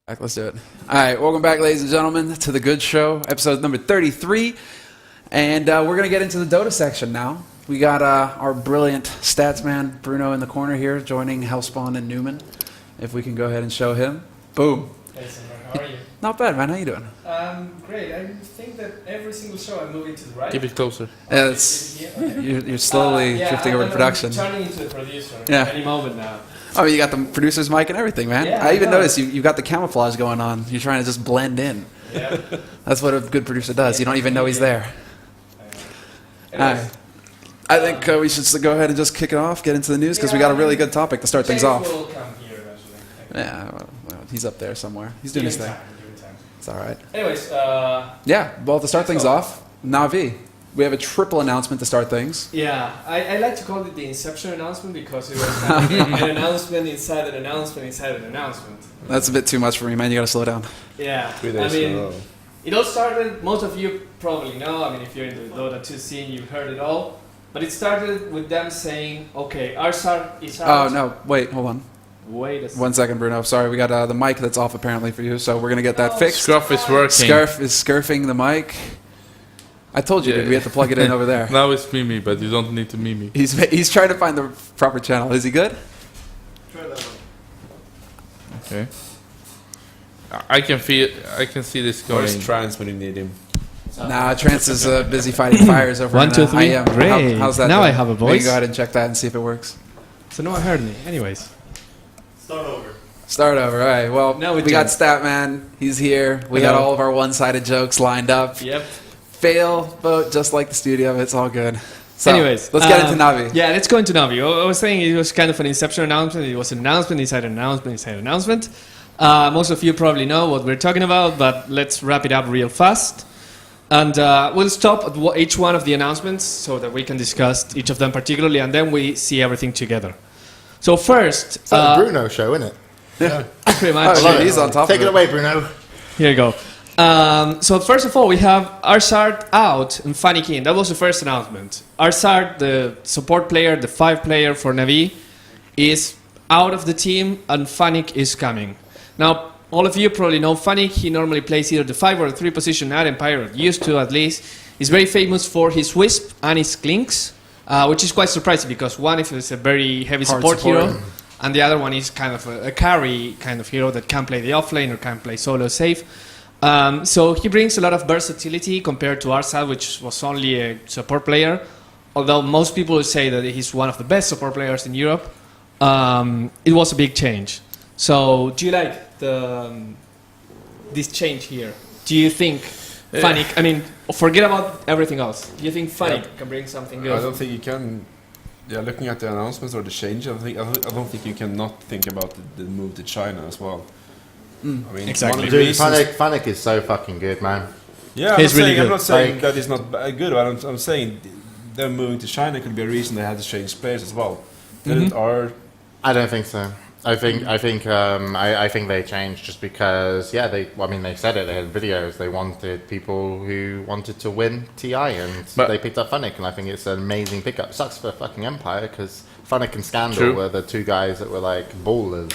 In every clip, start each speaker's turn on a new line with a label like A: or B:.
A: Let's do it. All right, welcome back, ladies and gentlemen, to The Good Show, episode number 33. And we're going to get into the Dota section now. We got our brilliant Statsman, Bruno, in the corner here, joining Hellspawn and Newman. If we can go ahead and show him. Boom.
B: Hey, Semmler, how are you?
A: Not bad, man. How you doing?
B: Great. I think that every single show I'm moving to the right.
C: Keep it closer.
A: Yeah, you're slowly drifting over to production.
B: I'm turning into a producer any moment now.
A: Oh, you got the producer's mic and everything, man.
B: Yeah,
A: I even noticed you got the camouflage going on. You're trying to just blend in.
B: Yeah.
A: That's what a good producer does. You don't even know he's there.
B: Anyways,
A: I think we should go ahead and just kick it off, get into the news, because we got a really good topic to start things off.
B: Will come here eventually.
A: Yeah, well, he's up there somewhere. He's doing his thing. It's all right.
B: Anyways,
A: Yeah, well, to start things off, Navi. We have a triple announcement to start things.
B: yeah, I like to call it the Inception announcement because it was kind of an announcement inside an announcement inside an announcement.
A: That's a bit too much for me, man. You got to slow down.
B: Yeah,
C: 3 days in a row.
B: it all started, most of you probably know, I mean, if you're in the Dota 2 scene, you've heard it all. But it started with them saying, okay, our start is out.
A: Oh, no. Wait, hold on.
B: Wait a second.
A: 1 second, Bruno. Sorry, we got the mic that's off apparently for you, so we're going to get that fixed.
C: Scruff is working.
A: Scarf is scurfing the mic. I told you, dude, we have to plug it in over there.
C: Now it's Mimi, but you don't need to Mimi.
A: He's trying to find the proper channel. Is he good?
B: Try that one.
C: Okay. I can see this going.
D: Where's Trans when you need him?
A: Nah, Trance is busy fighting fires over
E: 1, 2, 3.
A: IM.
E: Great.
A: How's that
E: Now
A: doing?
E: I have a
A: We can
E: voice.
A: go ahead and check that and see if it works.
E: So no one heard me. Anyways.
B: Start over.
A: Start over. All right. Well,
B: Now
A: we
B: we
A: got
B: jump.
A: Statman. He's here. We got
E: Hello.
A: all of our one-sided jokes lined up.
B: Yep.
A: Fail, vote just like the studio. It's all good. So,
E: Anyways.
A: let's get into Navi.
E: Yeah, let's go into Navi. I was saying it was kind of an Inception announcement. It was an announcement inside an announcement inside an announcement. Most of you probably know what we're talking about, but let's wrap it up real fast. And we'll stop at each one of the announcements so that we can discuss each of them particularly, and then we see everything together. So first...
F: It's like the Bruno show, isn't it?
E: pretty much.
A: Oh, shit, he's on top
F: Take
A: of
F: it away, Bruno.
E: Here you go. So first of all, we have Arsard out and Fanny in. That was the first announcement. Arsard, the support player, the 5 player for Navi, is out of the team, and Fanik is coming. Now, all of you probably know Fanik. He normally plays either the 5 or the 3 position at Empire, used to at least. He's very famous for his Wisp and his Clinks, which is quite surprising because one is a very heavy
A: Hard
E: support
A: support.
E: hero, and the other one is kind of a carry kind of hero that can play the offlane or can play solo safe. So he brings a lot of versatility compared to Arsad, which was only a support player. Although most people would say that he's one of the best support players in Europe, it was a big change. So do you like this change here? Do you think Fanik, I mean, forget about everything else. Do you think Fanik can bring something
D: I
E: good?
D: don't think you can. Yeah, looking at the announcements or the change, I don't think you can not think about the move to China as well. I mean,
E: Exactly.
D: one of the
F: Dude,
D: reasons-
F: Fanik is so fucking good, man.
D: Yeah,
E: He's really
D: I'm
E: good.
D: not saying
F: Like-
D: that he's not good, but I'm saying them moving to China could be a reason they had to change players as well. That are
F: I don't think so. I think they changed just because, they said it. They had videos. They wanted people who wanted to win TI, and
C: But-
F: they picked up Fanik, and I think it's an amazing pickup. Sucks for fucking Empire because Fanik and Scandal
C: True.
F: were the 2 guys that were like ballers.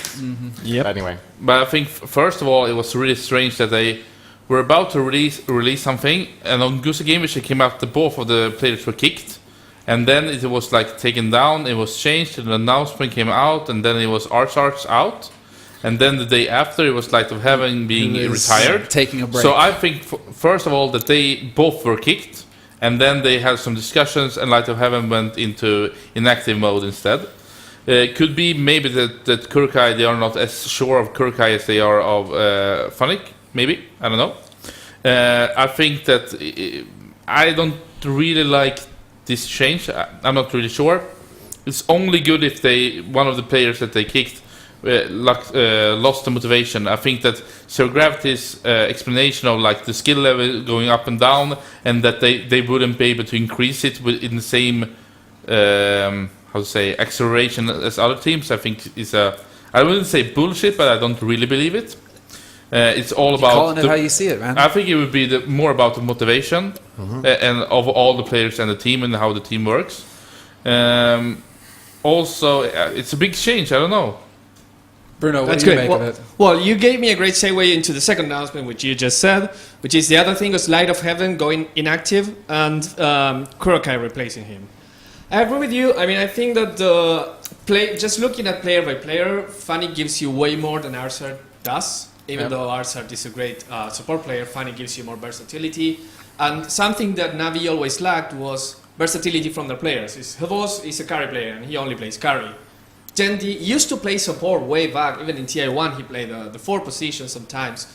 E: Yep.
F: But anyway,
C: But I think first of all, it was really strange that they were about to release something, and on Goose Game they came out that both of the players were kicked, and then it was like taken down. It was changed, and the announcement came out, and then it was Arsarts out, and then the day after it was Light of Heaven being
A: He was
C: retired.
A: taking a break.
C: So I think first of all that they both were kicked, and then they had some discussions, and Light of Heaven went into inactive mode instead. It could be maybe that Kurkai, they are not as sure of Kurkai as they are of Fanik. Maybe, I don't know. I think that I don't really like this change. I'm not really sure. It's only good if one of the players that they kicked lost the motivation. I think that Zero Gravity's explanation of like the skill level going up and down, and that they wouldn't be able to increase it in the same acceleration as other teams, I think is I wouldn't say bullshit, but I don't really believe it. It's all about
A: calling it how you see it, man.
C: I think it would be more about the motivation and of all the players and the team and how the team works. Also, it's a big change. I don't know.
A: Bruno, what
E: That's
A: do you
E: good.
A: make of it?
E: Well, you gave me a great segue into the second announcement, which you just said, which is the other thing was Light of Heaven going inactive and Kurokai replacing him. I agree with you. I mean, I think that just looking at player by player, Fanny gives you way more than Arsart does. Even though Arsart is a great support player, Fanny gives you more versatility. And something that Navi always lacked was versatility from their players. Havos is a carry player, and he only plays carry. Dendi used to play support way back. Even in TI1, he played the 4 position sometimes.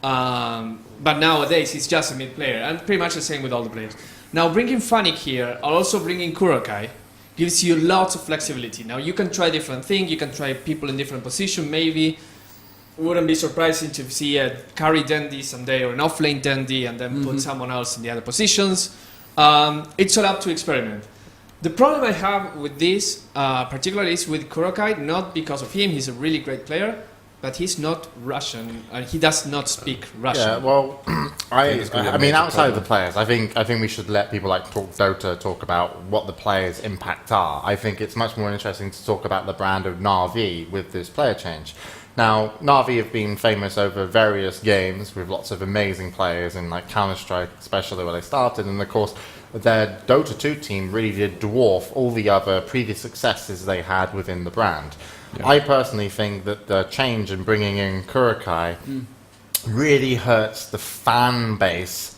E: But nowadays, he's just a mid player, and pretty much the same with all the players. Now, bringing Fanik here, or also bringing Kurokai, gives you lots of flexibility. Now, you can try different things. You can try people in different positions, maybe. It wouldn't be surprising to see a carry Dendi someday, or an off-lane Dendi, and then put someone else in the other positions. It's all up to experiment. The problem I have with this, particularly, is with Kurokai, not because of him. He's a really great player, but he's not Russian, and he does not speak Russian.
F: Yeah, well,
D: it's gonna be a
F: I mean,
D: major
F: outside of the
D: problem.
F: players, I think we should let people like talk Dota talk about what the players' impact are. I think it's much more interesting to talk about the brand of Na'Vi with this player change. Now, Na'Vi have been famous over various games with lots of amazing players in like Counter-Strike, especially where they started, and of course, their Dota 2 team really did dwarf all the other previous successes they had within the brand. Yeah. I personally think that the change in bringing in Kurokai really hurts the fan base,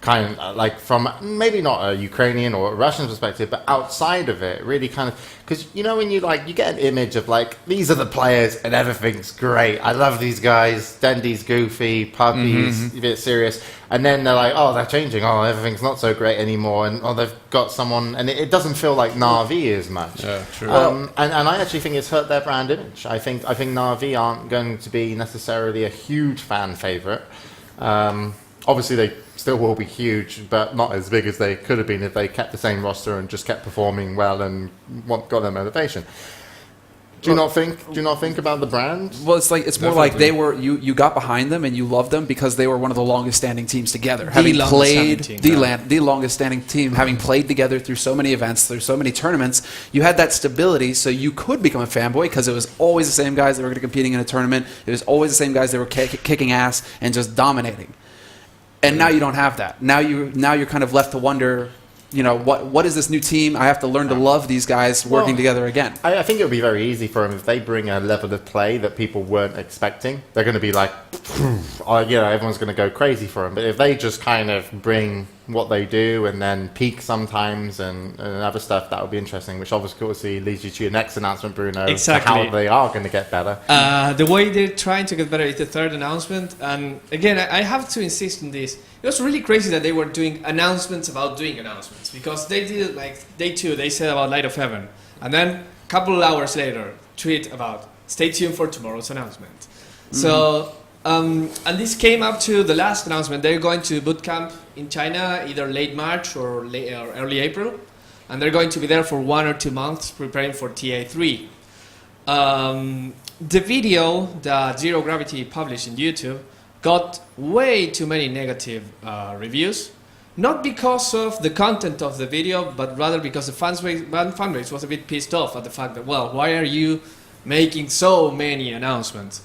F: kind of like from maybe not a Ukrainian or a Russian perspective, but outside of it, really kind of, because you know when you get an image of like, these are the players and everything's great, I love these guys, Dendi's goofy, Puppy's a bit serious, and then they're like, oh, they're changing, oh, everything's not so great anymore, and oh, they've got someone, and it doesn't feel like Na'Vi as much.
D: Yeah, true.
F: And I actually think it's hurt their brand image. I think Na'Vi aren't going to be necessarily a huge fan favorite. Obviously, they still will be huge, but not as big as they could have been if they kept the same roster and just kept performing well and got their motivation. Do you not think about the brand?
A: Well, it's more like they were you got behind them and you loved them because they were one of the longest standing teams together. Having played the longest standing team, having played together through so many events, through so many tournaments, you had that stability, so you could become a fanboy because it was always the same guys that were competing in a tournament. It was always the same guys that were kicking ass and just dominating. And now you don't have that. Now you're kind of left to wonder, you know, what is this new team? I have to learn to love these guys working together again.
F: I think it would be very easy for them if they bring a level of play that people weren't expecting. They're going to be like, everyone's going to go crazy for them. But if they just kind of bring what they do and then peak sometimes and other stuff, that would be interesting, which obviously leads you to your next announcement, Bruno,
E: Exactly.
F: how they are going to get better.
E: The way they're trying to get better is the third announcement. And again, I have to insist on this. It was really crazy that they were doing announcements about doing announcements, because they did it like day 2, they said about Light of Heaven. And then a couple of hours later, tweet about stay tuned for tomorrow's announcement. So, and this came up to the last announcement. They're going to boot camp in China, either late March or early April. And they're going to be there for 1 or 2 months preparing for TA3. The video that Zero Gravity published in YouTube got way too many negative reviews. Not because of the content of the video, but rather because the fan base was a bit pissed off at the fact that, well, why are you making so many announcements?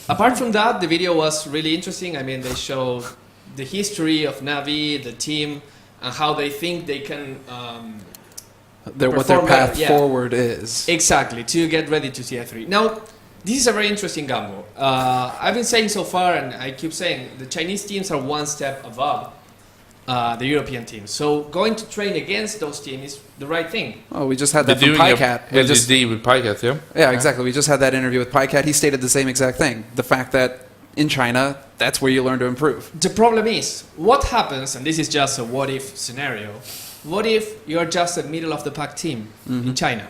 E: Apart from that, the video was really interesting. I mean, they showed the history of Navi, the team, and how they think they can
A: What their path forward is.
E: Exactly, to get ready to TI3. Now, this is a very interesting gamble. I've been saying so far, and I keep saying, the Chinese teams are one step above the European teams. So going to train against those teams is the right thing.
A: Oh, we just had that from PyCat.
C: LGD with PyCat, yeah?
A: Yeah, exactly. We just had that interview with PyCat. He stated the same exact thing. The fact that in China, that's where you learn to improve.
E: The problem is, what happens, and this is just a what-if scenario, what if you're just a middle-of-the-pack team in China?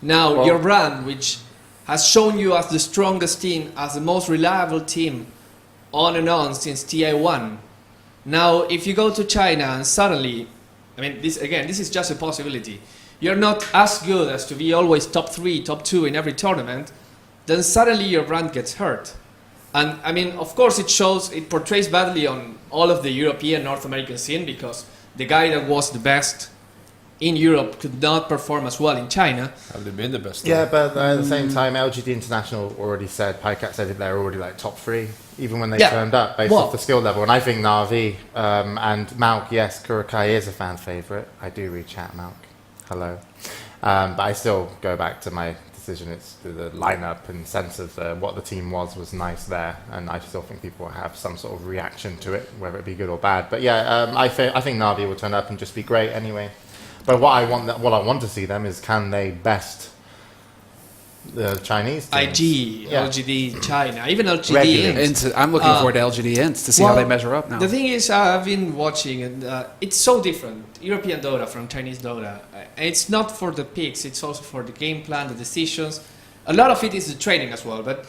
E: Now, your brand, which has shown you as the strongest team, as the most reliable team on and on since TI1. Now, if you go to China and suddenly, I mean, this is just a possibility, you're not as good as to be always top 3, top 2 in every tournament, then suddenly your brand gets hurt. And I mean, of course, it portrays badly on all of the European, North American scene, because the guy that was the best in Europe could not perform as well in China.
D: Have they been the best?
F: Yeah, but at the same time, LGD International already said, PyCat said that they're already like top 3, even when they
E: Yeah.
F: turned up based
E: Well-
F: off the skill level. And I think Na'Vi and Malk, yes, Kurokai is a fan favourite. I do read chat, Malk. Hello. But I still go back to my decision. It's the lineup and sense of what the team was nice there. And I still think people will have some sort of reaction to it, whether it be good or bad. But yeah, I think Na'Vi will turn up and just be great anyway. But what I want to see them is, can they best the Chinese teams?
E: IG,
F: Yeah.
E: LGD, China, even LGD.
F: Regular.
A: Ints, I'm looking forward to LGD Ints to see how they measure up now.
E: The thing is, I've been watching, and it's so different. European Dota from Chinese Dota. It's not for the picks, it's also for the game plan, the decisions. A lot of it is the training as well, but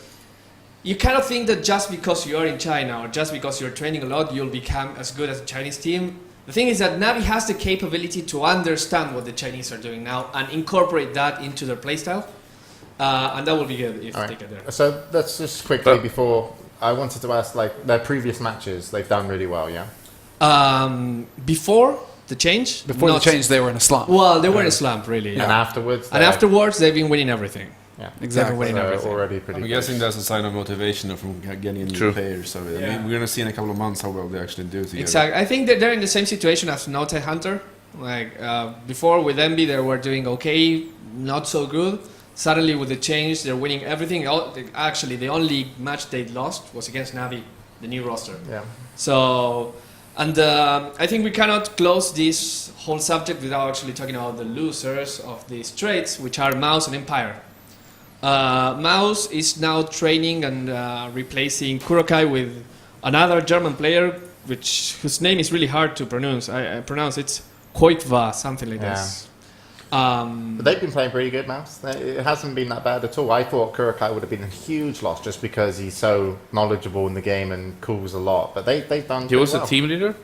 E: you cannot think that just because you are in China or just because you're training a lot, you'll become as good as a Chinese team. The thing is that Navi has the capability to understand what the Chinese are doing now and incorporate that into their playstyle. And that will be good if
F: All
E: they
F: right.
E: get there.
F: So let's just quickly, before I wanted to ask, like, their previous matches, they've done really well, yeah?
E: Before the change?
A: Before the change, they were in a slump.
E: Well, they were in a slump, really.
F: And afterwards?
E: And afterwards, they've been winning everything.
F: Yeah.
A: Exactly.
E: Winning
F: So
E: everything.
F: already pretty
D: I'm
F: good.
D: guessing that's a sign of motivation from getting a new
C: True.
D: player. So I
E: Yeah.
D: mean, we're gonna see in a couple of months how well they actually do together.
E: Exactly. I think that they're in the same situation as Note Hunter. Like before with Envy, they were doing okay, not so good. Suddenly with the change, they're winning everything. Actually, the only match they lost was against Navi, the new roster.
F: Yeah.
E: So, and I think we cannot close this whole subject without actually talking about the losers of these trades, which are Mouse and Empire. Mouse is now training and replacing Kurokai with another German player, whose name is really hard to pronounce. I pronounce it's Koitva, something like this.
F: But they've been playing pretty good, Mouse. It hasn't been that bad at all. I thought Kurokai would have been a huge loss just because he's so knowledgeable in the game and cools a lot. But they've done
C: He
F: pretty
C: was
F: well.
C: a team leader,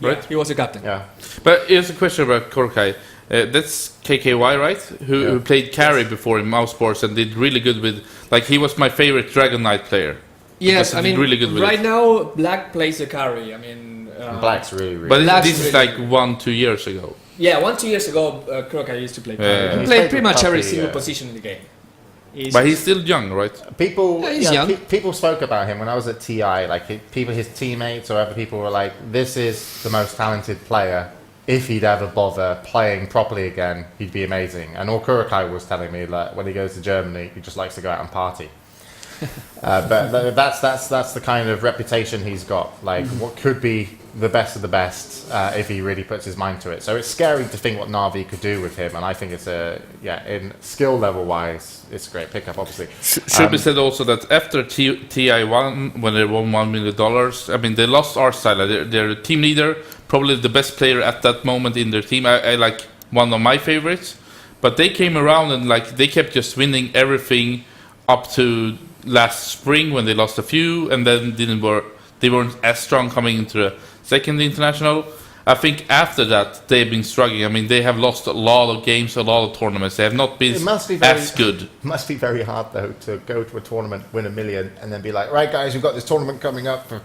C: right?
E: He was a captain.
F: Yeah.
C: But here's a question about Korkai. That's KKY, right? Who played carry before in Mouse Sports and did really good with. Like, he was my favorite Dragon Knight player.
E: Yes,
C: Because
E: I
C: he did
E: mean,
C: really good with
E: right
C: it.
E: now, Black plays the carry. I mean,
F: And Black's really, really
C: But
E: Black's
C: this is
E: really
C: like 1-2 years ago.
E: yeah, 1-2 years ago, Kurokai used to play carry.
C: Yeah.
E: He
F: He's
E: played
F: played
E: pretty
F: with
E: much every
F: Puppy,
E: single
F: yeah.
E: position in the game.
C: But he's still young, right?
F: People,
E: Yeah, he's young.
F: People spoke about him when I was at TI. Like his teammates or other people were like, "This is the most talented player. If he'd ever bother playing properly again, he'd be amazing." And all Kurokai was telling me, like, when he goes to Germany, he just likes to go out and party. But that's the kind of reputation he's got. Like, what could be the best of the best if he really puts his mind to it. So it's scary to think what Na'Vi could do with him, and I think it's in skill level wise, it's a great pickup. Obviously,
C: Should be said also that after TI won, when they won $1 million, I mean, they lost Arstyle. Their team leader, probably the best player at that moment in their team. I like one of my favorites. But they came around and like they kept just winning everything up to last spring when they lost a few, and then they weren't as strong coming into the second international. I think after that they've been struggling. I mean, they have lost a lot of games, a lot of tournaments. They have not been
F: It must be very-
C: as good.
F: it must be very hard though to go to a tournament, win $1 million, and then be like, "Right, guys, we've got this tournament coming up for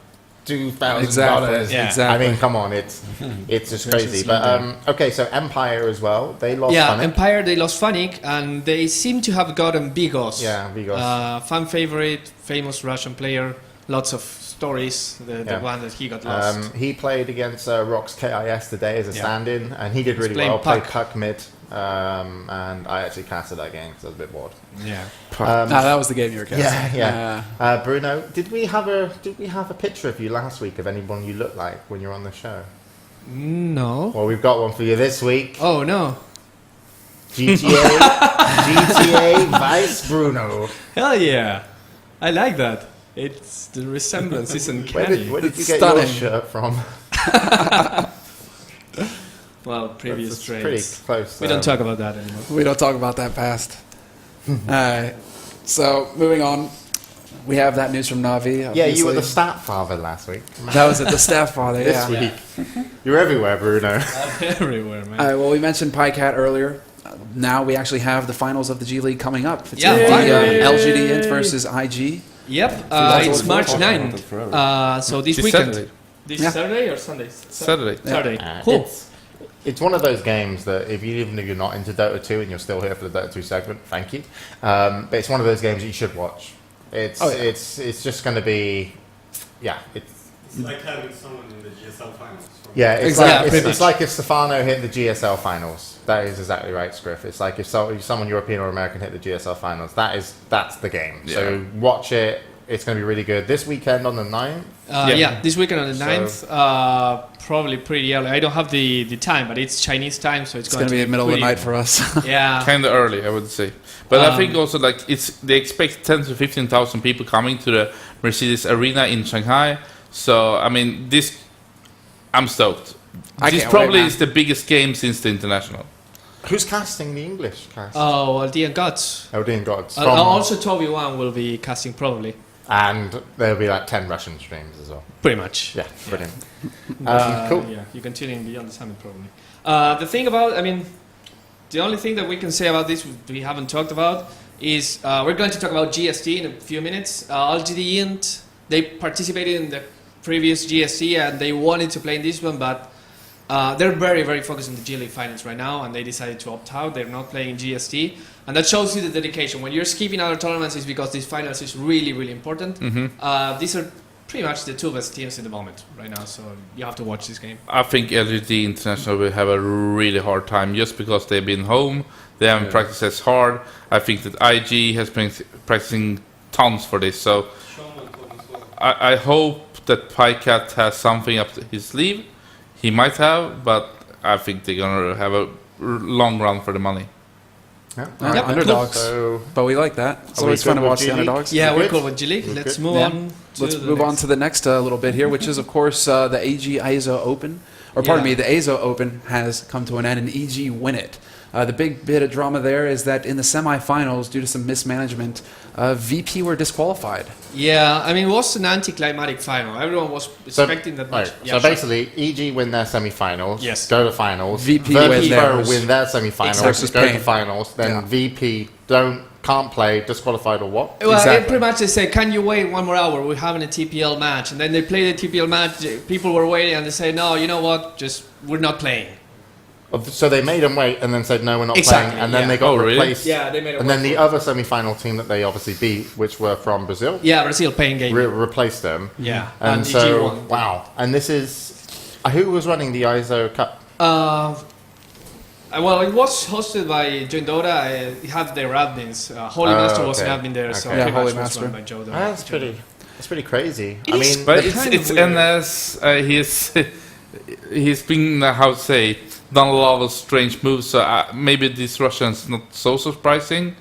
F: $2,000."
A: Exactly.
E: Yeah.
A: Exactly.
F: I mean, come on, it's just crazy. But okay, so Empire as well. They lost.
E: Yeah,
F: Funny.
E: Empire, they lost Fanik, and they seem to have gotten Bigos.
F: Yeah, Vigos.
E: Fan favorite, famous Russian player, lots of stories, the
F: Yeah.
E: one that he got lost.
F: He played against Rock's KIS today as a
E: Yeah.
F: stand-in, and he did
E: He's
F: really
E: playing
F: well. Played
E: puck.
F: puck mid, and I actually casted that game because I was a bit bored.
E: Yeah.
A: That was the game you were casting.
F: Yeah. Bruno, did we have a picture of you last week of anyone you look like when you're on the show?
E: No.
F: Well, we've got one for you this week.
E: Oh, no.
F: GTA Vice Bruno.
E: Hell yeah. I like that. It's the resemblance is uncanny.
F: Where did you
A: It's
F: get
A: stunning.
F: your shirt from?
E: Well, previous
F: It's pretty
E: trades.
F: close.
E: We don't talk about that anymore.
A: We don't talk about that past. Alright. So, moving on. We have that news from Navi.
F: Yeah, you were the
A: obviously.
F: stat father last week.
A: That was at the staff father,
F: This
A: yeah.
F: week. You're everywhere, Bruno.
E: Everywhere, man.
A: Well, we mentioned PyCat earlier. Now we actually have the finals of the G League coming up. It's
E: Yeah,
A: the
E: finally.
A: LGD Int versus IG.
E: Yep,
D: That's
E: it's
D: what
E: March
D: we'll talk about it
E: 9th.
D: forever.
E: So this
C: This
E: weekend.
C: Saturday.
E: This
A: Yeah.
E: Saturday or Sunday?
C: Saturday.
E: Saturday.
F: Uh,
E: Cool.
F: it's one of those games that even if you're not into Dota 2 and you're still here for the Dota 2 segment, thank you. But it's one of those games that you should watch. It's just going to be,
G: It's like having someone in the GSL finals.
F: Yeah,
E: Exactly.
F: it's like if Stefano hit the GSL finals. That is exactly right, Scriff. It's like if someone European or American hit the GSL finals. That's the game.
C: Yeah.
F: So watch it. It's going to be really good. This weekend on the 9th.
E: This weekend on the 9th, probably pretty early. I don't have the time, but it's Chinese time, so it's
A: going to be the middle of the night for us.
E: Yeah.
C: Kind of early, I would say. But I think also like they expect 10 to 15,000 people coming to the Mercedes Arena in Shanghai. So I mean, I'm stoked. This probably is the biggest game since the international.
F: Who's casting the English cast?
E: Oh, Dean Gods.
F: Dean Gods.
E: Also, Toby Wan will be casting probably.
F: And there'll be like 10 Russian streams as well.
E: Pretty much.
F: Yeah, brilliant. Cool.
E: Yeah, you can tune in Beyond the Summit probably. The only thing that we can say about this we haven't talked about is we're going to talk about GST in a few minutes. LGD Int, they participated in the previous GST and they wanted to play in this one, but they're very, very focused on the G League finals right now, and they decided to opt out. They're not playing GST, and that shows you the dedication. When you're skipping other tournaments, it's because this finals is really, really important. These are pretty much the two best teams in the moment right now, so you have to watch this game.
C: I think LGD International will have a really hard time just because they've been home. They haven't practiced as hard. I think that IG has been practicing tons for this, so I hope that Pycat has something up his sleeve. He might have, but I think they're going to have a long run for the money.
F: Yeah.
A: Underdogs.
F: So,
A: But we like that. It's
F: Are we
A: always fun
F: good
A: to
F: with
A: watch the
F: G League?
A: underdogs.
E: Yeah,
F: Good.
E: we're cool with G League. Let's
F: Good.
E: move
A: Yeah.
E: on.
A: Let's move on to the next little bit here, which is, of course, the AG ISO Open. Or pardon me, the ASO Open has come to an end, and EG win it. The big bit of drama there is that in the semifinals, due to some mismanagement, VP were disqualified.
E: Yeah, I mean, it was an anticlimactic final. Everyone was expecting that much.
F: Right.
E: Yeah,
F: So
E: sure.
F: basically, EG win their semi-finals,
E: Yes.
F: go to finals.
A: VP
F: Virtus
A: win theirs.
F: win their semi-finals,
A: Versus
F: go to
A: Pain.
F: finals. Then
A: Yeah.
F: VP can't play, disqualified or what?
E: Well,
A: Exactly.
E: pretty much they say, can you wait one more hour? We're having a TPL match. And then they play the TPL match. People were waiting and they say, no, you know what? We're not playing.
F: So they made them wait and then said, no, we're not
E: Exactly,
F: playing. And then
E: yeah.
F: they got
C: Oh, really?
F: replaced.
E: Yeah, they made it
F: And then
E: work
F: the
E: for it.
F: other semi-final team that they obviously beat, which were from Brazil,
E: Yeah, Brazil playing game.
F: replaced them.
E: Yeah.
F: And
E: EG
F: so,
E: won.
F: wow. And this is... who was running the ISO Cup?
E: Well, it was hosted by Join Dota. It had their admins. Holy Master was an
F: okay.
E: admin there, so
F: Okay.
A: Yeah,
E: pretty
A: Holy
E: much was
A: Master.
E: run by Joe Dota.
F: That's pretty crazy.
E: It
F: I
E: is,
F: mean,
C: But
E: They're kind
C: it's
E: of weird.
C: NS. He's been how to say done a lot of strange moves. So maybe this Russian's not so surprising.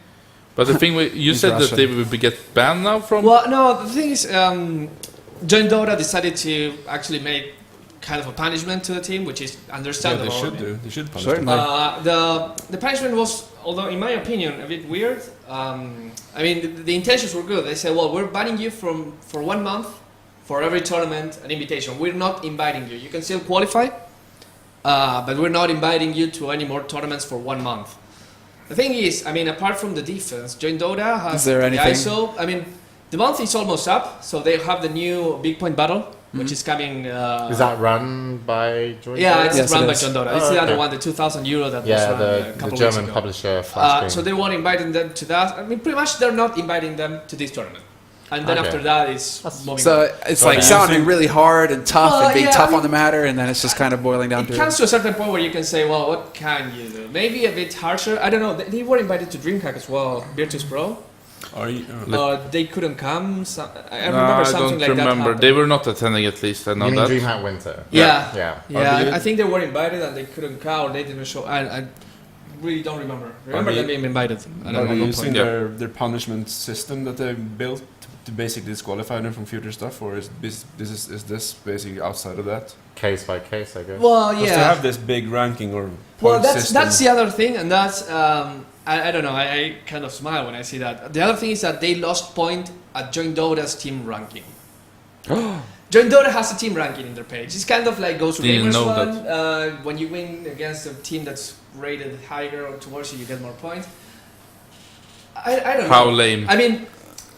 C: But the thing you
A: He's
C: said
A: Russian.
C: that they will get banned now from.
E: Well, no, the thing is, Join Dota decided to actually make kind of a punishment to the team, which is
D: Yeah,
E: understandable.
D: they should do. They should punish
A: Certainly.
D: them.
E: The punishment was, although in my opinion, a bit weird. I mean, the intentions were good. They said, well, we're banning you for 1 month for every tournament and invitation. We're not inviting you. You can still qualify, but we're not inviting you to any more tournaments for 1 month. The thing is, I mean, apart from the defense, Join Dota has
A: Is there
E: the
A: anything-
E: ISO. I mean, the month is almost up, so they have the new Big Point Battle, which is coming.
F: is that run by Joy?
E: Yeah, it's
A: Yes,
E: run
A: it
E: by
A: is.
E: Join Dota.
F: Oh,
E: It's the other
F: okay.
E: one, the 2,000 euro that was
F: Yeah,
E: run a
F: the
E: couple weeks
F: German
E: ago.
F: publisher. Flash
E: So
F: Game.
E: they weren't inviting them to that. I mean, pretty much they're not inviting them to this tournament. And then
F: Okay.
E: after that, it's moving
A: So
E: on.
A: it's
F: Okay.
A: like sounding really hard and tough
E: Well,
A: and being
E: yeah,
A: tough
E: I mean-
A: on the matter, and then it's just kind of boiling down
E: It
A: to
E: comes to a certain point where you can say, well, what can you do? Maybe a bit harsher. I don't know. They were invited to DreamHack as well, Virtus Pro.
D: Are you,
E: They couldn't come. I
C: No,
E: remember
C: I
E: something
C: don't
E: like that.
C: remember.
E: happened.
C: They were not attending at least. I know
F: You mean
C: that.
F: DreamHack Winter?
E: Yeah.
F: Yeah.
E: Yeah, I think they were invited and they couldn't come or they didn't show. I really don't remember. Remember
D: they-
E: them being invited. I
D: are
E: don't
D: they
E: know.
D: using
C: Yeah.
D: their punishment system that they built to basically disqualify them from future stuff, or is this basically outside of that?
F: Case by case, I guess.
E: Well,
D: Because they
E: yeah.
D: have this big ranking or point
E: Well,
D: system.
E: that's the other thing, and that's I don't know. I kind of smile when I see that. The other thing is that they lost point at Join Dota's team ranking. Join Dota has a team ranking in their page. It's kind of like Ghost
C: Didn't
E: Gamers
C: know
E: one. When you win against a team that's rated higher or towards you, you get more points. I don't
C: How
E: know.
C: lame.
E: I mean,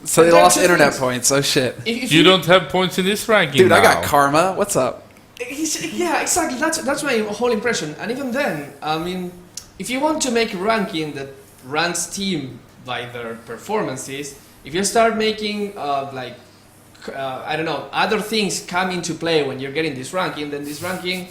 A: So they
E: There are
A: lost
E: two
A: internet
E: things.
A: points. Oh shit,
E: if
C: You don't have points in this ranking
A: dude!
C: now.
A: I got karma. What's up?
E: Yeah, exactly. That's my whole impression. And even then, I mean, if you want to make a ranking that ranks team by their performances, if you start making I don't know, other things come into play when you're getting this ranking, then this ranking.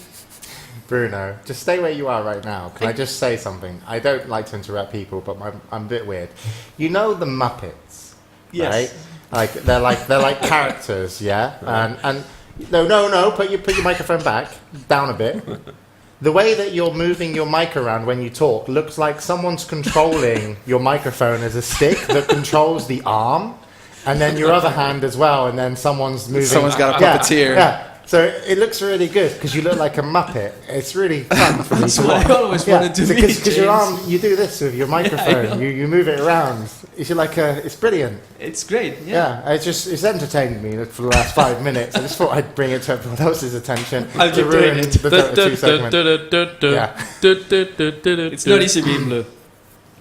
F: Bruno, just stay where you are right now. Can I just say something? I don't like to interrupt people, but I'm a bit weird. You know the Muppets, right? Like they're like characters, yeah. And no. Put your microphone back down a bit. The way that you're moving your mic around when you talk looks like someone's controlling your microphone as a stick that controls the arm, and then your other hand as well, and then someone's moving.
A: Someone's got a puppeteer.
F: Yeah. So it looks really good because you look like a Muppet. It's really fun for me
E: That's
F: to
E: what
F: watch.
E: I always wanted to be.
F: Because your arm, you do this with your microphone. You move it around. It's like it's brilliant.
E: It's great.
F: Yeah, it's entertained me for the last 5 minutes. I just thought I'd bring it to everyone else's attention.
E: I'll
F: to
E: keep doing
F: ruin
E: it.
F: the Dota 2 segment. Yeah.
E: It's not easy being blue.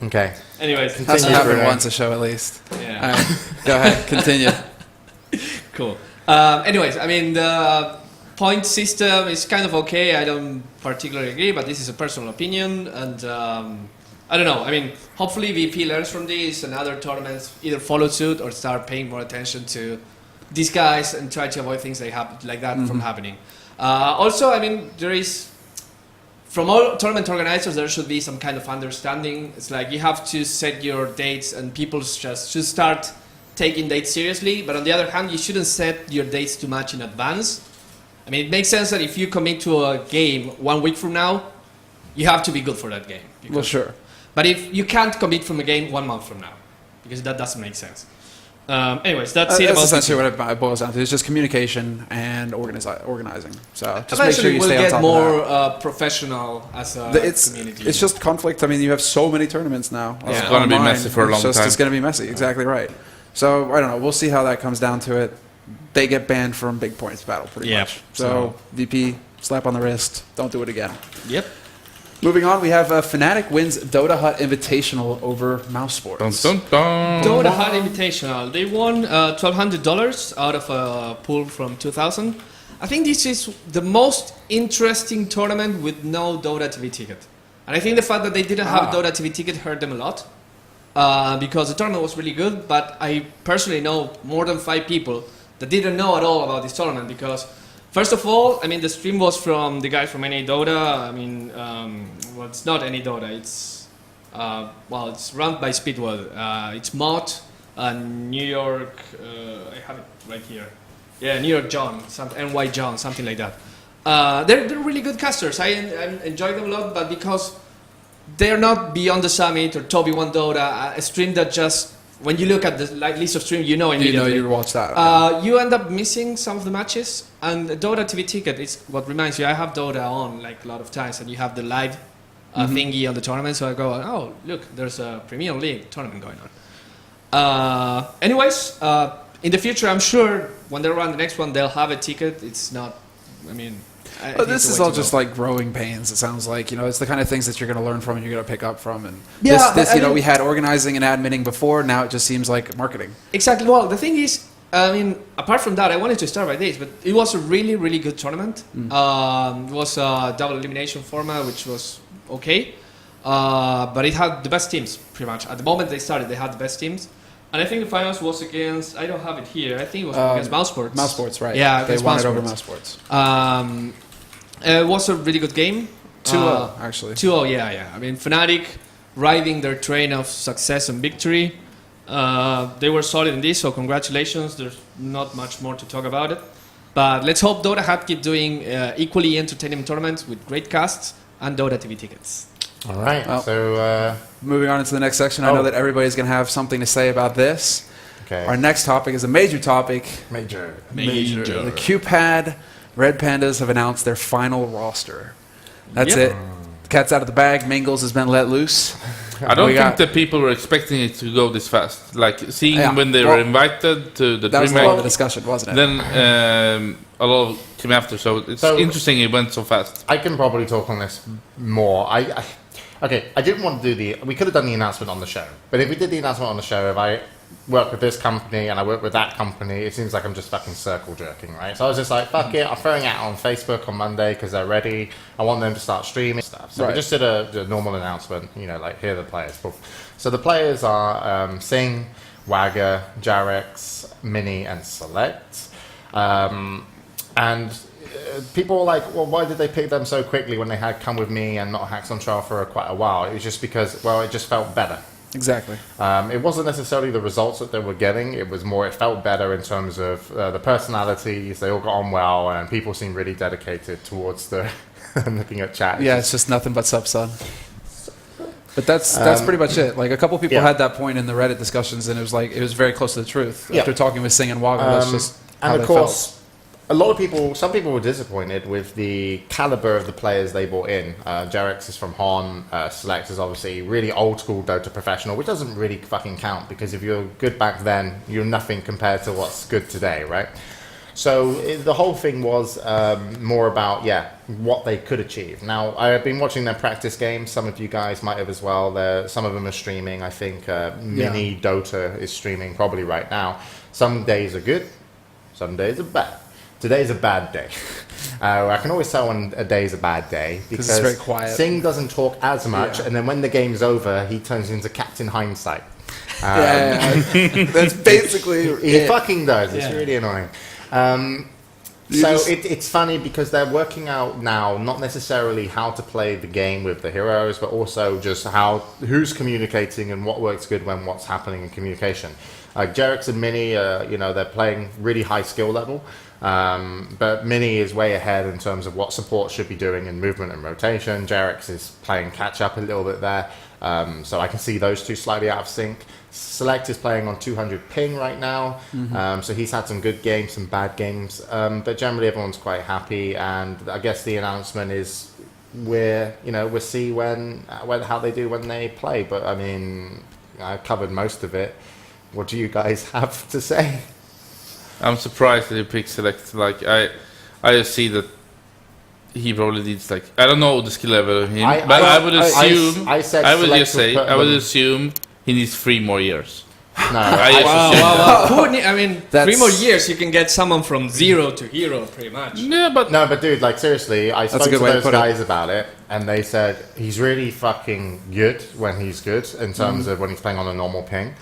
F: Okay.
E: Anyways,
A: Has to
F: Continue,
A: happen
F: Bruno.
A: once a show at least.
E: yeah.
A: All right, go ahead, continue.
E: Cool. Anyways, I mean, the point system is kind of okay. I don't particularly agree, but this is a personal opinion. And I don't know. I mean, hopefully VP learns from this and other tournaments either follow suit or start paying more attention to these guys and try to avoid things like that from happening. Also, I mean, there is, from all tournament organizers, there should be some kind of understanding. It's like you have to set your dates and people just should start taking dates seriously, but on the other hand, you shouldn't set your dates too much in advance. I mean, it makes sense that if you commit to a game 1 week from now, you have to be good for that game.
A: Well, sure.
E: But if you can't commit from a game 1 month from now, because that doesn't make sense. Anyways, that's it.
A: That's
E: about
A: essentially what it boils down to. It's just communication and organizing. So just make
E: eventually
A: sure you
E: we'll
A: stay on
E: get
A: top
E: more
A: of that.
E: professional as a community.
A: It's just conflict. I mean, you have so many tournaments now.
E: It's
C: gonna be
A: online.
C: messy for a long time.
A: It's going to be messy. Exactly right. So I don't know. We'll see how that comes down to it. They get banned from big points battle pretty much. So VP, slap on the wrist. Don't do it again.
E: Yep.
A: Moving on, we have Fnatic wins Dota Hut Invitational over Mouse Sports.
C: Dun, dun, dun.
E: Dota Hut Invitational. They won $1,200 out of a pool from 2,000. I think this is the most interesting tournament with no Dota TV ticket. And I think the fact that they didn't have a Dota TV ticket hurt them a lot. Because the tournament was really good, but I personally know more than 5 people that didn't know at all about this tournament because, first of all, I mean, the stream was from the guy from NA Dota. I mean, well, it's not NA Dota. It's, it's run by Speedwell. It's Mott, New York, I have it right here. Yeah, New York John, NY John, something like that. They're really good casters. I enjoy them a lot, but because they're not Beyond the Summit or Toby One Dota, a stream that just, when you look at the list of streams, you know immediately.
A: You watch that.
E: You end up missing some of the matches, and the Dota TV ticket is what reminds you. I have Dota on like a lot of times, and you have the live thingy on the tournament, so I go, oh, look, there's a Premier League tournament going on. Anyways, in the future, I'm sure when they run the next one, they'll have a ticket. It's not, I mean...
A: But this is all just like growing pains. It sounds like, it's the kind of things that you're going to learn from and you're going to pick up from. And we had organizing and adminning before. Now it just seems like marketing.
E: Exactly. Well, the thing is, I mean, apart from that, I wanted to start by this, but it was a really, really good tournament. It was a double elimination format, which was okay, but it had the best teams pretty much. At the moment they started, they had the best teams. And I think the finals was against, I don't have it here, I think it was against Mouse Sports.
A: Mouse Sports, right.
E: Yeah,
A: they won it over Mouse Sports.
E: It was a really good game.
A: 2-0, actually.
E: 2-0, yeah. I mean, Fnatic riding their train of success and victory. They were solid in this, so congratulations. There's not much more to talk about it. But let's hope Dota Hut keep doing equally entertaining tournaments with great casts and Dota TV tickets.
F: All right.
A: Well,
F: So
A: moving on into the next section, I know that everybody's going to have something to say about this.
F: okay.
A: Our next topic is a major topic.
F: Major.
A: The Q-Pad Red Pandas have announced their final roster. That's it. The cat's out of the bag. Mingles has been let loose.
C: I don't think that people were expecting it to go this fast. Like seeing when they were invited to the
A: that was
C: DreamHack,
A: the discussion, wasn't it?
C: then a lot came after. So it's interesting it went so fast.
F: I can probably talk on this more. Okay, I didn't want to do we could have done the announcement on the show, but if we did the announcement on the show, work with this company and I work with that company, it seems like I'm just fucking circle jerking, right? So I was just like, fuck it, I'm throwing it out on Facebook on Monday because they're ready. I want them to start streaming stuff. So we just did a normal announcement, like, here are the players. So the players are Sing, Wagger, Jarex, Mini, and Select. People were like, well, why did they pick them so quickly when they had Come With Me and not Hacks on Trial for quite a while? It was just because, well, it just felt better.
A: Exactly.
F: It wasn't necessarily the results that they were getting. It was more, it felt better in terms of the personalities. They all got on well, and people seemed really dedicated towards the looking at chat.
A: Yeah, it's just nothing but sub son. But that's pretty much it. Like, a couple people had that point in the Reddit discussions, and it was very close to the truth. After talking with Sing and Wagner, that's just how
F: and
A: they
F: of course,
A: felt.
F: a lot of people, some people were disappointed with the caliber of the players they brought in. Jarex is from Hon, Select is obviously really old school Dota professional, which doesn't really fucking count because if you're good back then, you're nothing compared to what's good today, right? So the whole thing was more about, what they could achieve. Now, I have been watching their practice games. Some of you guys might have as well. Some of them are streaming. I think Mini Dota is streaming probably right now. Some days are good, some days are bad. Today's a bad day. I can always tell when a day's a bad day because
A: it's very quiet.
F: Sing doesn't talk as much, and then when the game's over, he turns into Captain Hindsight.
A: That's basically
F: He fucking does. It's really annoying. It's funny because they're working out now not necessarily how to play the game with the heroes, but also just who's communicating and what works good when what's happening in communication. Jarex and Mini, they're playing really high skill level. But Mini is way ahead in terms of what support should be doing in movement and rotation. Jarex is playing catch up a little bit there. So I can see those two slightly out of sync. Select is playing on 200 ping right now. So he's had some good games, some bad games. But generally everyone's quite happy. And I guess the announcement is we'll see how they do when they play. But I mean, I've covered most of it. What do you guys have to say?
C: I'm surprised that he picked Select. Like, I just see that he probably needs, like, I don't know the skill level of him, I would assume, I would assume he needs 3 more years.
F: No,
E: I mean, 3 more years, you can get someone from 0 to hero, pretty much.
C: Yeah, but
F: dude, like, seriously, I spoke to those guys about it, and they said he's really fucking good when he's good, in terms of when he's playing on a normal ping.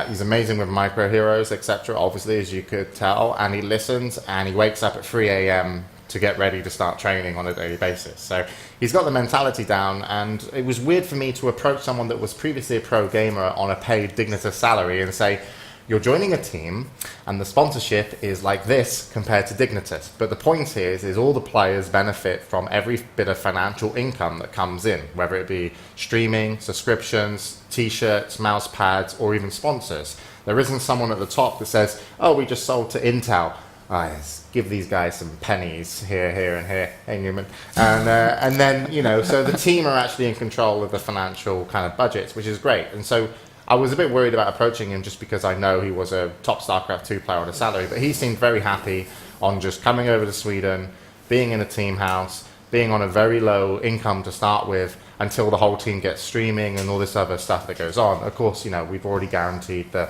F: He's amazing with micro heroes, etc. Obviously, as you could tell, and he listens and he wakes up at 3 a.m. to get ready to start training on a daily basis. So he's got the mentality down, and it was weird for me to approach someone that was previously a pro gamer on a paid Dignitas salary and say, you're joining a team and the sponsorship is like this compared to Dignitas. But the point here is all the players benefit from every bit of financial income that comes in, whether it be streaming, subscriptions, t-shirts, mouse pads, or even sponsors. There isn't someone at the top that says, oh, we just sold to Intel. Yes, give these guys some pennies here, and here, hey Newman. And then, so the team are actually in control of the financial kind of budgets, which is great. And so I was a bit worried about approaching him just because I know he was a top StarCraft 2 player on a salary, but he seemed very happy on just coming over to Sweden, being in a team house, being on a very low income to start with until the whole team gets streaming and all this other stuff that goes on. Of course, we've already guaranteed the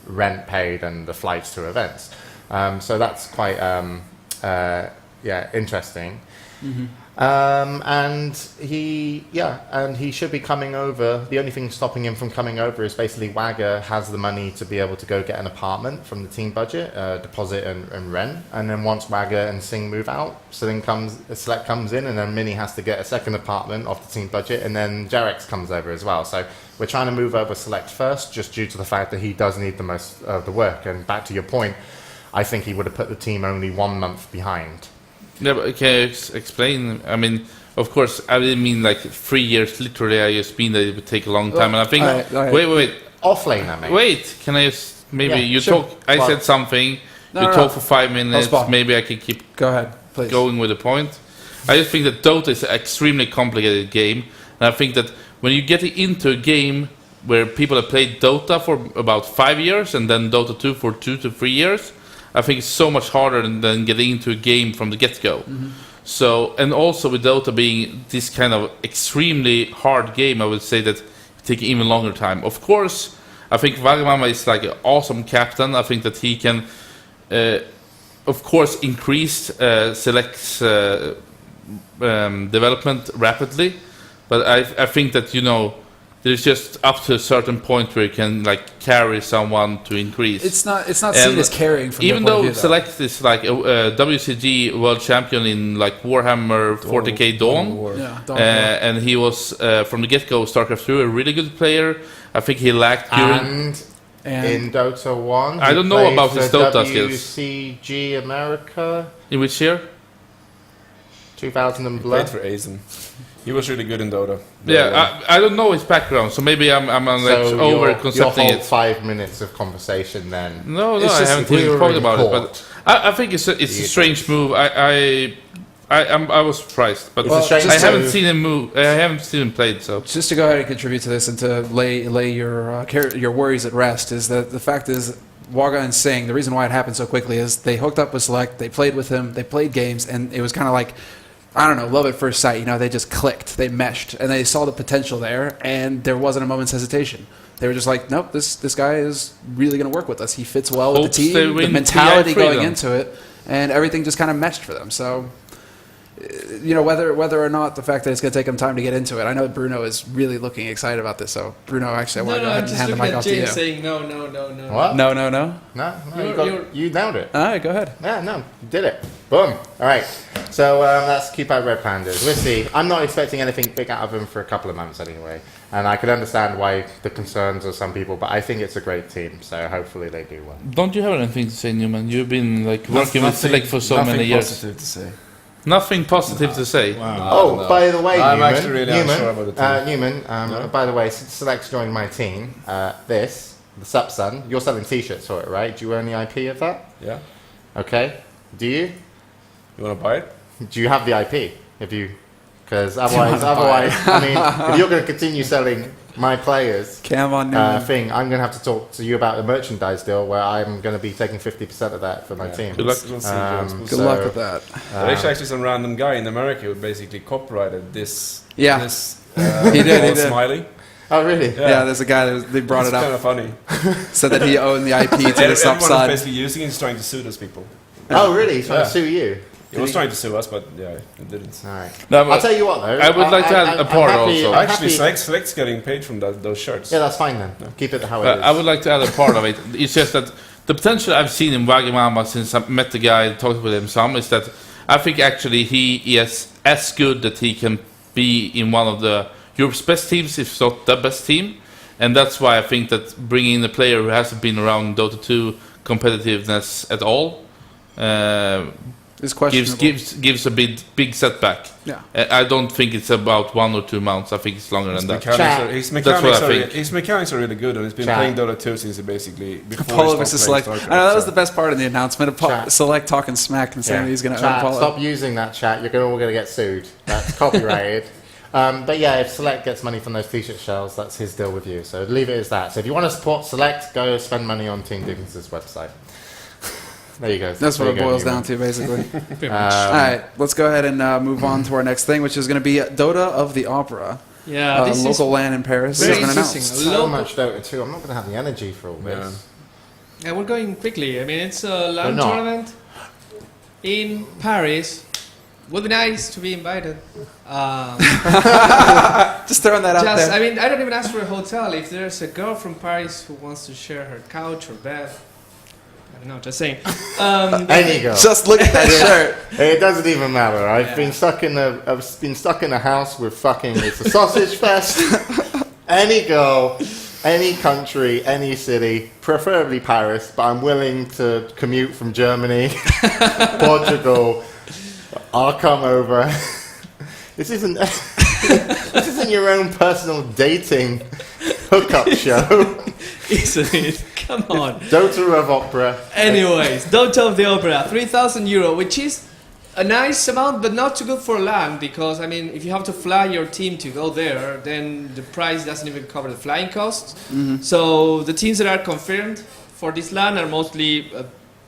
F: rent paid and the flights to events. So that's quite interesting. And he should be coming over. The only thing stopping him from coming over is basically Wagger has the money to be able to go get an apartment from the team budget, deposit and rent. And then once Wagger and Sing move out, Select comes in, and then Mini has to get a second apartment off the team budget, and then Jarex comes over as well. So we're trying to move over Select first, just due to the fact that he does need the most of the work. And back to your point, I think he would have put the team only 1 month behind.
C: Yeah, but can you explain? I mean, of course, I didn't mean like 3 years. Literally, I just mean that it would take a long time. And I think, wait.
F: Offlaner, mate.
C: Wait, can I just maybe
A: sure.
C: talk? I said something. You talk for 5 minutes.
A: Hellspawn.
C: Maybe I can keep
A: Go ahead, please.
C: going with the point. I just think that Dota is an extremely complicated game, and I think that when you get into a game where people have played Dota for about 5 years and then Dota 2 for 2 to 3 years, I think it's so much harder than getting into a game from the get-go. So, and also with Dota being this kind of extremely hard game, I would say that it takes even longer time. Of course, I think Wagamama is like an awesome captain. I think that he can, of course, increase Select's development rapidly. But I think that, there's just up to a certain point where you can like carry someone to increase.
A: It's not seen as carrying from
C: even
A: their point
C: though
A: of view,
C: Select is like a WCG world champion in like Warhammer 40k Dawn.
A: Yeah, Dawn.
C: And he was from the get-go StarCraft 2 a really good player. I think he lacked
F: And
A: And
F: in Dota 1,
C: I
F: he
C: don't know
F: played
C: about his
F: for
C: Dota skills.
F: WCG America,
C: in which year?
F: 2000 and
D: Played
F: blood.
D: for Aizen. He was really good in Dota.
C: Yeah, I don't know his background, so maybe I'm like
F: So
C: over
F: your
C: concepting
F: whole
C: it.
F: 5 minutes of conversation then.
C: No,
F: It's
C: I
F: just
C: haven't
F: we
C: even
F: were
C: talked
F: in
C: about it,
F: court.
C: but I think it's a strange move. I was surprised, but
F: It's a strange
C: I haven't
F: move.
C: seen him move. I haven't seen him played, so
A: just to go ahead and contribute to this and to lay your worries at rest is that the fact is Waga and Singh, the reason why it happened so quickly is they hooked up with Select, they played with him, they played games, and it was kind of like, I don't know, love at first sight. They just clicked, they meshed, and they saw the potential there, and there wasn't a moment's hesitation. They were just like, nope, this guy is really going to work with us. He fits well with
C: Hopes
A: the
C: they
A: team, the
C: win
A: mentality
C: TI
A: going
C: freedom.
A: into it, and everything just kind of meshed for them. So, whether or not the fact that it's going to take them time to get into it, I know Bruno is really looking excited about this. So, Bruno, actually, I want to go ahead
B: I'm
A: and
B: just
A: hand the
B: looking
A: mic
B: at
A: off to you.
B: James saying no.
F: What?
A: No.
F: No, you nailed it.
A: All right, go ahead.
F: Yeah, no, you did it. Boom. All right. So let's keep our Red Pandas. We'll see. I'm not expecting anything big out of them for a couple of months anyway. And I could understand why the concerns of some people, but I think it's a great team. So hopefully they do well.
C: don't you have anything to say, Newman? You've been like working with Select for so many years.
D: Positive to say.
C: Nothing positive to say.
F: Oh, by the way,
D: I'm
F: Newman,
D: actually really unsure about the team.
F: Newman, by the way, since Select's joined my team, the Subsun, you're selling t-shirts for it, right? Do you own the IP of that?
D: Yeah.
F: Okay. Do you?
D: You want to buy it?
F: Do you have the IP? Because otherwise, I mean, if you're going to continue selling my players
A: Cam on Newman.
F: thing, I'm going to have to talk to you about a merchandise deal where I'm going to be taking 50% of that for my team.
C: Good luck.
D: We'll see, James.
F: Um,
D: We'll
A: Good
D: see.
A: luck with that.
D: There's actually some random guy in America who basically copyrighted this.
A: Yeah.
D: This,
A: He did.
D: Smiley.
F: Oh, really?
A: Yeah, there's a guy that they brought
D: It's
A: it
D: kind
A: up,
D: of funny.
A: said that he owned the IP to the
D: Everyone
A: sub
D: is
A: side.
D: basically using it. He's trying to sue those people.
F: Oh, really? He's trying to
D: Yeah.
F: sue you?
D: He was trying to sue us, but yeah, he didn't.
F: All right.
C: No, but
F: I'll tell you what, though.
C: I would like to add a part also.
F: I'm
D: Actually,
F: happy-
D: Select's getting paid from those shirts.
F: Yeah, that's fine then. Keep it how it is.
C: I would like to add a part of it. It's just that the potential I've seen in Wagamama since I met the guy and talked with him some is that I think actually he is as good that he can be in one of the Europe's best teams, if not the best team. And that's why I think that bringing in a player who hasn't been around Dota 2 competitiveness at all
A: It's questionable.
C: gives a big setback.
A: Yeah.
C: I don't think it's about 1 or 2 months. I think it's longer than that.
D: His mechanics are really good, and he's been
F: Chat.
D: playing Dota 2 since he basically before
A: Apollo
D: he
A: versus
D: stopped
A: Select.
D: playing
A: I know that was
D: StarCraft,
A: the best part of the announcement.
F: Chat.
A: Select talking smack and saying
F: Yeah.
A: he's going to own
F: Chat,
A: Apollo.
F: stop using that chat. You're all going to get sued. That's copyrighted. But yeah, if Select gets money from those t-shirt shells, that's his deal with you. So leave it as that. So if you want to support Select, go spend money on Team Diggins' website. There you go.
A: That's what
F: There
A: it
F: you go,
A: boils
F: Newman.
A: down to, basically.
E: Pretty much.
A: All right, let's go ahead and move on to our next thing, which is going to be Dota of the Opera.
E: Yeah, this is
A: Local LAN in Paris has
E: very
A: been
E: interesting.
A: announced.
F: So
E: Local-
F: much Dota 2. I'm not going to have the energy for all this.
E: Yeah, we're going quickly. I mean, it's a
F: We're
E: LAN
F: not.
E: tournament in Paris. Would be nice to be invited.
A: Just throwing that out
E: Just,
A: there.
E: I mean, I don't even ask for a hotel. If there's a girl from Paris who wants to share her couch or bed, I don't know. Just saying.
F: Any girl.
A: Just look at that shirt.
F: It doesn't even matter. I've been stuck in a house with fucking. It's a sausage fest. Any girl, any country, any city, preferably Paris, but I'm willing to commute from Germany, Portugal. I'll come over. This isn't your own personal dating hookup show.
E: Isn't it? Come on.
F: Dota of Opera.
E: Anyways, Dota of the Opera, €3,000, which is a nice amount, but not too good for LAN, because, I mean, if you have to fly your team to go there, then the price doesn't even cover the flying costs. So the teams that are confirmed for this LAN are mostly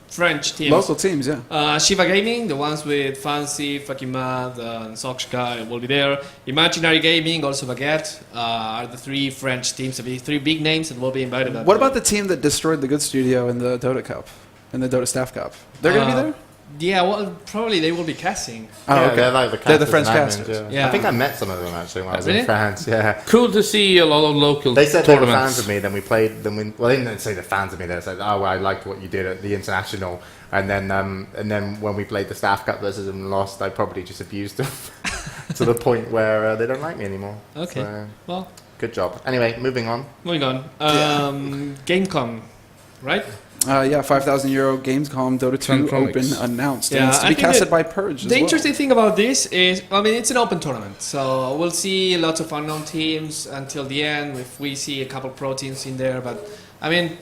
E: French teams.
A: Local teams, yeah.
E: Shiva Gaming, the ones with Fancy, Fucking Mad, and Soxka will be there. Imaginary Gaming, also Baguette, are the 3 French teams, the 3 big names that will be invited.
A: What about the team that destroyed the Good Studio in the Dota Cup, in the Dota Staff Cup? They're going to be there?
E: Yeah, well, probably they will be casting.
A: Oh,
F: Yeah,
A: okay.
F: they're like the
A: They're the
F: casters
A: French
F: and admins,
A: casters.
E: Yeah.
F: I think I met some of them actually when I was
E: Really?
F: in France. Yeah.
C: Cool to see a lot of local
F: They said they were
C: tournaments.
F: fans of me. Then we played. Well, they didn't say they're fans of me. They said, "Oh, well, I liked what you did at the international." And then when we played the staff cup versus them and lost, I probably just abused them to the point where they don't like me anymore.
E: Okay.
F: So,
E: Well,
F: good job. Anyway, moving on.
E: moving on. Gamecom, right?
A: Yeah, €5,000 Gamescom Dota 2
C: Centronics.
A: Open announced.
E: Yeah,
A: and it's to
E: I
A: be
E: think
A: casted
E: that
A: by Purge as
E: The
A: well.
E: interesting thing about this is, I mean, it's an open tournament, so we'll see lots of unknown teams until the end. If we see a couple pro teams in there, but I mean,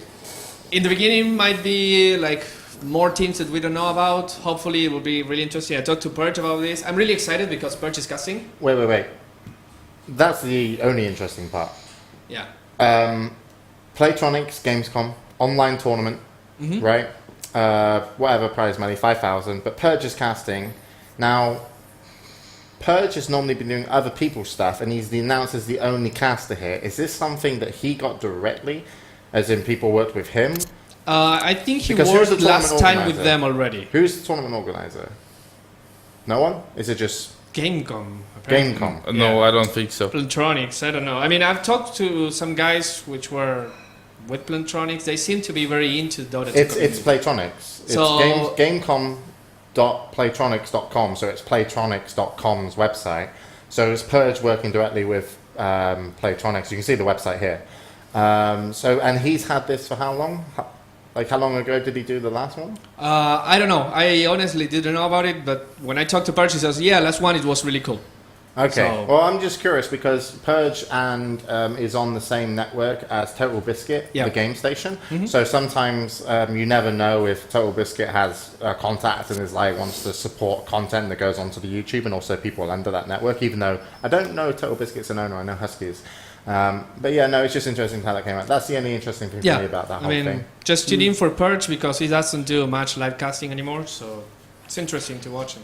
E: in the beginning might be like more teams that we don't know about. Hopefully, it will be really interesting. I talked to Purge about this. I'm really excited because Purge is casting.
F: Wait. That's the only interesting part.
E: Yeah.
F: Playtronics Gamescom online tournament,
E: Mhm.
F: right? Whatever prize money, 5,000. But Purge is casting. Now, Purge has normally been doing other people's stuff, and he's announced as the only caster here. Is this something that he got directly, as in people worked with him?
E: I think he
F: Because who's
E: worked
F: the
E: last
F: tournament
E: time with
F: organizer?
E: them already.
F: Who's the tournament organizer? No one? Is it just
E: Gamecom. apparently.
F: Gamecom?
C: No, I don't think so.
E: Plantronics, I don't know. I mean, I've talked to some guys which were with Plantronics. They seem to be very into Dota 2
F: It's
E: community.
F: Playtronics. It's
E: So-
F: Gamecom.playtronics.com, so it's playtronics.com's website. So it's Purge working directly with Playtronics. You can see the website here. And he's had this for how long? Like, how long ago did he do the last one?
E: I don't know. I honestly didn't know about it, but when I talked to Purge, he says, yeah, last one, it was really cool.
F: Okay.
E: So-
F: Well, I'm just curious because Purge and is on the same network as Total Biscuit,
E: Yeah.
F: the game station.
E: Mhm.
F: So sometimes you never know if Total Biscuit has contact and is like wants to support content that goes onto the YouTube and also people under that network. Even though I don't know if Total Biscuit's an owner, I know Huskies. But yeah, no, it's just interesting how that came out. That's the only interesting thing for me about that whole
E: I mean,
F: thing.
E: just tune in for Purge because he doesn't do much live casting anymore, so it's interesting to watch him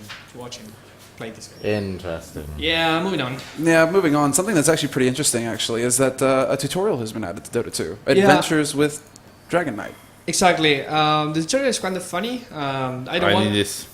E: play this game.
F: Interesting.
E: Yeah, moving on.
A: Yeah, moving on. Something that's actually pretty interesting, actually, is that a tutorial has been added to Dota 2. Adventures with Dragon Knight.
E: Exactly. The tutorial is kind of funny. I don't
C: I
E: want.
C: need this.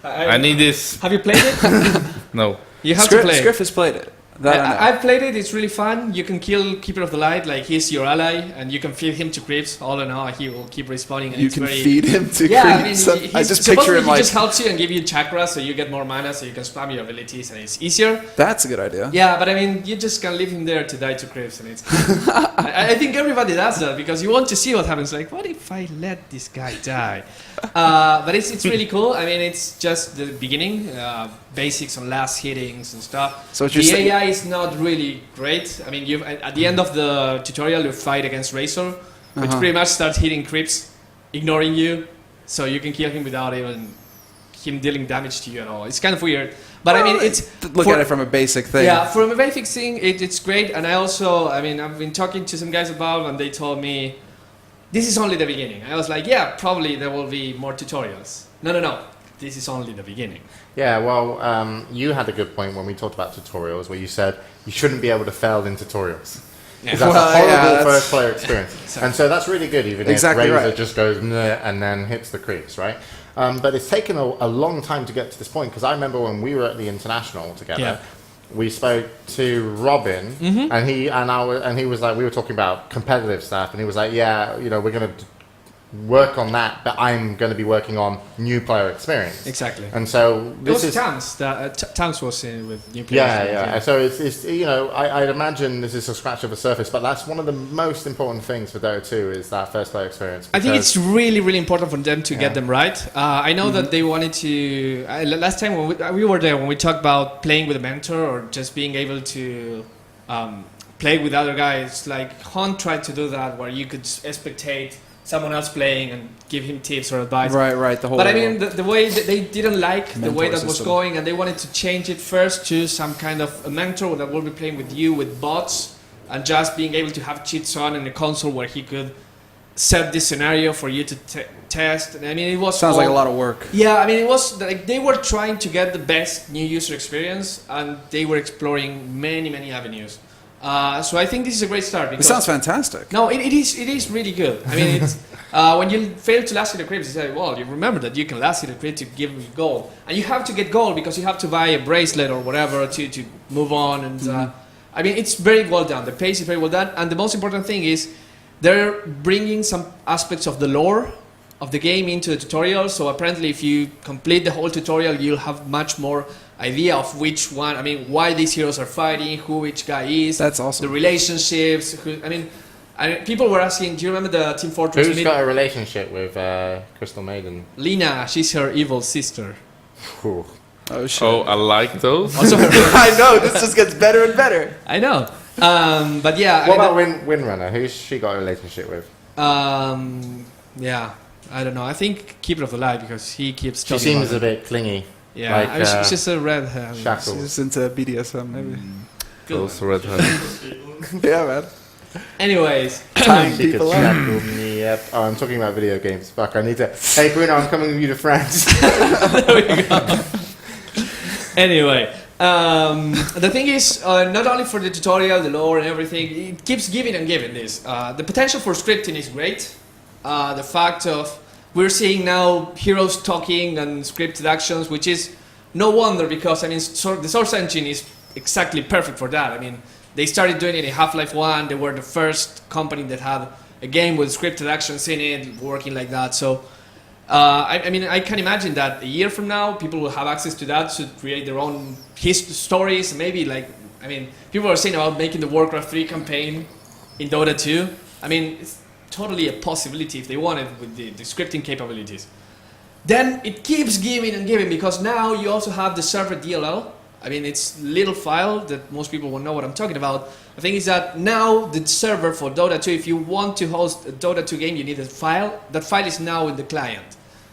C: I need this.
E: Have you played it?
C: No.
E: You have to play.
A: Scriff has played it. That I know.
E: I've played it. It's really fun. You can kill Keeper of the Light, like he's your ally, and you can feed him to creeps. All in all, he will keep respawning. And
A: You
E: it's
A: can
E: very,
A: feed him to
E: Yeah, I mean,
A: creeps.
E: he's
A: I just
E: supposedly
A: picture him
E: he
A: like,
E: just helps you and give you chakra, so you get more mana, so you can spam your abilities, and it's easier.
A: that's a good idea.
E: Yeah, but I mean, you just can leave him there to die to creeps, and it's. I think everybody does that because you want to see what happens. Like, what if I let this guy die? But it's really cool. I mean, it's just the beginning, basics on last hittings and stuff.
A: So what you're
E: The
A: saying-
E: AI is not really great. I mean, you at the end of the tutorial, you fight against Razor, which
A: Uh-huh.
E: pretty much starts hitting creeps, ignoring you, so you can kill him without even him dealing damage to you at all. It's kind of weird, but I mean, it's
A: Look
E: for-
A: at it from a basic thing.
E: yeah, from a basic thing, it's great. And I also, I mean, I've been talking to some guys at Valve, and they told me this is only the beginning. I was like, yeah, probably there will be more tutorials. No, this is only the beginning.
F: Yeah, well, you had a good point when we talked about tutorials, where you said you shouldn't be able to fail in tutorials.
E: Yeah.
F: 'Cause that's
A: Well,
F: a horrible
A: yeah, that's-
F: first player experience. And so that's really good, even
A: Exactly
F: if Razor
A: right.
F: just goes "Meh," and then hits the creeps, right? But it's taken a long time to get to this point, because I remember when we were at the International together,
E: Yeah.
F: we spoke to Robin, and he was like, we were talking about competitive stuff, and he was like, yeah, you know, we're going to work on that, but I'm going to be working on new player experience.
E: Exactly.
F: And so
E: It
F: this
E: was
F: is
E: Tams. Tams was in with new players.
F: yeah. So it's you know, I'd imagine this is a scratch of the surface, but that's one of the most important things for Dota 2 is that first player experience.
E: I think
F: because-
E: it's really, really important for them to
F: Yeah.
E: get them right. I know that they wanted to. Last time when we were there, when we talked about playing with a mentor or just being able to play with other guys, like Hunt tried to do that, where you could spectate someone else playing and give him tips or advice.
A: Right, the whole
E: But I mean, the way that they didn't like the
A: Mentor
E: way that was
A: system.
E: going, and they wanted to change it first to some kind of a mentor that will be playing with you with bots and just being able to have cheats on in a console where he could set this scenario for you to test. And I mean, it was
A: Sounds like a
E: all-
A: lot of work.
E: Yeah, I mean, it was like they were trying to get the best new user experience, and they were exploring many avenues. So I think this is a great start.
A: It
E: Because
A: sounds fantastic.
E: no, it is really good. I mean, it's when you fail to last hit a crit, you say, well, you remember that you can last hit a crit to give you gold, and you have to get gold because you have to buy a bracelet or whatever to move on. And I mean, it's very well done. The pace is very well done, and the most important thing is they're bringing some aspects of the lore of the game into the tutorial. So apparently, if you complete the whole tutorial, you'll have much more idea of which one. I mean, why these heroes are fighting, who each guy is.
A: That's awesome.
E: The relationships. I mean, people were asking, do you remember the Team Fortress?
F: Who's got a relationship with Crystal Maiden?
E: Lina, she's her evil sister.
F: Ooh.
A: Oh shit!
C: Oh, I like those.
E: Also her.
A: I know this just gets better and better.
E: I know. But yeah.
F: What
E: I mean,
F: about Windrunner? Who's she got a relationship with?
E: yeah. I don't know. I think Keeper of the Light because he keeps.
F: She
E: talking
F: seems
E: about
F: a
E: it.
F: bit clingy.
E: Yeah,
F: like,
E: I mean, she's just a redhead.
F: Shackles.
A: She's into BDSM, maybe.
C: Those red hands.
A: Yeah, man.
E: Anyways,
A: Tying
F: She could
A: people up.
F: shackle me up. Oh, I'm talking about video games. Fuck, I need to. Hey, Bruno, I'm coming with you to France.
E: there we go. Anyway, the thing is, not only for the tutorial, the lore, and everything, it keeps giving and giving. This the potential for scripting is great. The fact of we're seeing now heroes talking and scripted actions, which is no wonder because I mean, the Source Engine is exactly perfect for that. I mean, they started doing it in Half-Life 1. They were the first company that had a game with scripted actions in it, working like that. So. I mean, I can imagine that a year from now, people will have access to that to create their own stories. Maybe, like, I mean, people are saying about making the Warcraft 3 campaign in Dota 2. I mean, it's totally a possibility if they want it with the scripting capabilities. Then it keeps giving and giving because now you also have the server DLL. I mean, it's a little file that most people will know what I'm talking about. The thing is that now the server for Dota 2, if you want to host a Dota 2 game, you need a file. That file is now in the client.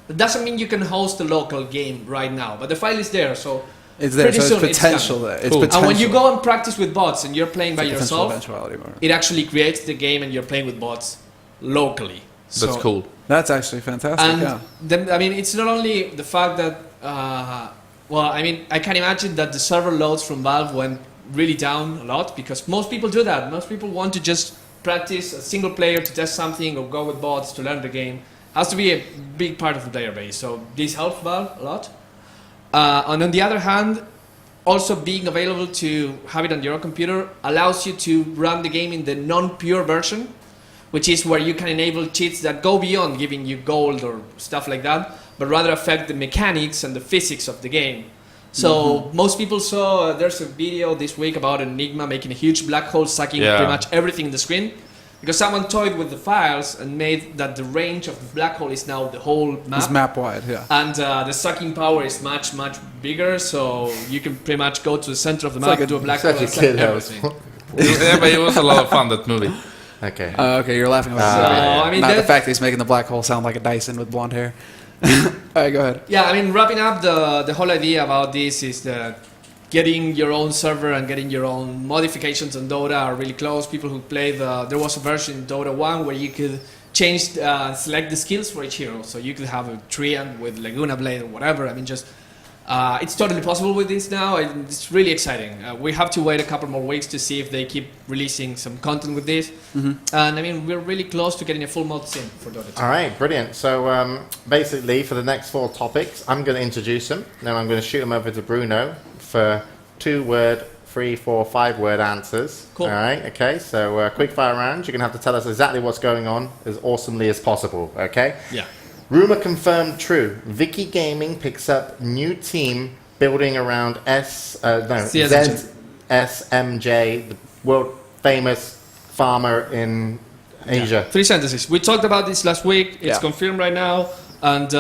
E: That doesn't mean you can host a local game right now, but the file is there, so
A: It's there,
E: pretty
A: so
E: soon
A: it's potential there. It's
C: Cool.
A: potential.
E: And when you go and practice with bots and you're playing by
A: It's a potential
E: yourself,
A: eventuality, Mark.
E: it actually creates the game and you're playing with bots locally.
C: That's
E: So-
C: cool.
A: That's actually fantastic.
E: And
A: Yeah.
E: then, I mean, it's not only the fact that, well, I mean, I can imagine that the server loads from Valve went really down a lot because most people do that. Most people want to just practice a single player to test something or go with bots to learn the game. Has to be a big part of the player base. So this helps Valve a lot. And on the other hand, also being available to have it on your own computer allows you to run the game in the non-pure version, which is where you can enable cheats that go beyond giving you gold or stuff like that, but rather affect the mechanics and the physics of the game. So most people saw, there's a video this week about Enigma making a huge black hole sucking
C: Yeah.
E: pretty much everything in the screen. Because someone toyed with the files and made that the range of the black hole is now the whole map.
A: It's map wide, yeah.
E: And the sucking power is much bigger, so you can pretty much go to the center of the map
A: like
E: and do a black
F: Such
E: hole
F: a
E: and suck
F: kid
E: everything.
C: Yeah, but it was a lot of fun, that movie.
F: Okay.
A: Okay, you're laughing about
E: So,
A: that.
E: I mean,
A: Not the
E: that-
A: fact that he's making the black hole sound like a Dyson with blonde hair. All right, go ahead.
E: Yeah, I mean, wrapping up the whole idea about this is that getting your own server and getting your own modifications on Dota are really close. People who play there was a version in Dota 1 where you could change, select the skills for each hero. So you could have a Treant with Laguna Blade or whatever. I mean, just, it's totally possible with this now. And it's really exciting. We have to wait a couple more weeks to see if they keep releasing some content with this. And I mean, we're really close to getting a full mod sim for Dota 2.
F: All right, brilliant. So basically, for the next 4 topics, I'm going to introduce them. Then I'm going to shoot them over to Bruno for 2-word, 3, 4, 5-word answers.
E: Cool.
F: All right, okay. So quick fire round. You're going to have to tell us exactly what's going on as awesomely as possible, okay?
E: Yeah.
F: Rumor confirmed true. Vicky Gaming picks up new team building around ZSMJ, the world famous farmer in Asia.
E: 3 sentences. We talked about this last week. It's
A: Yeah.
E: confirmed right now. And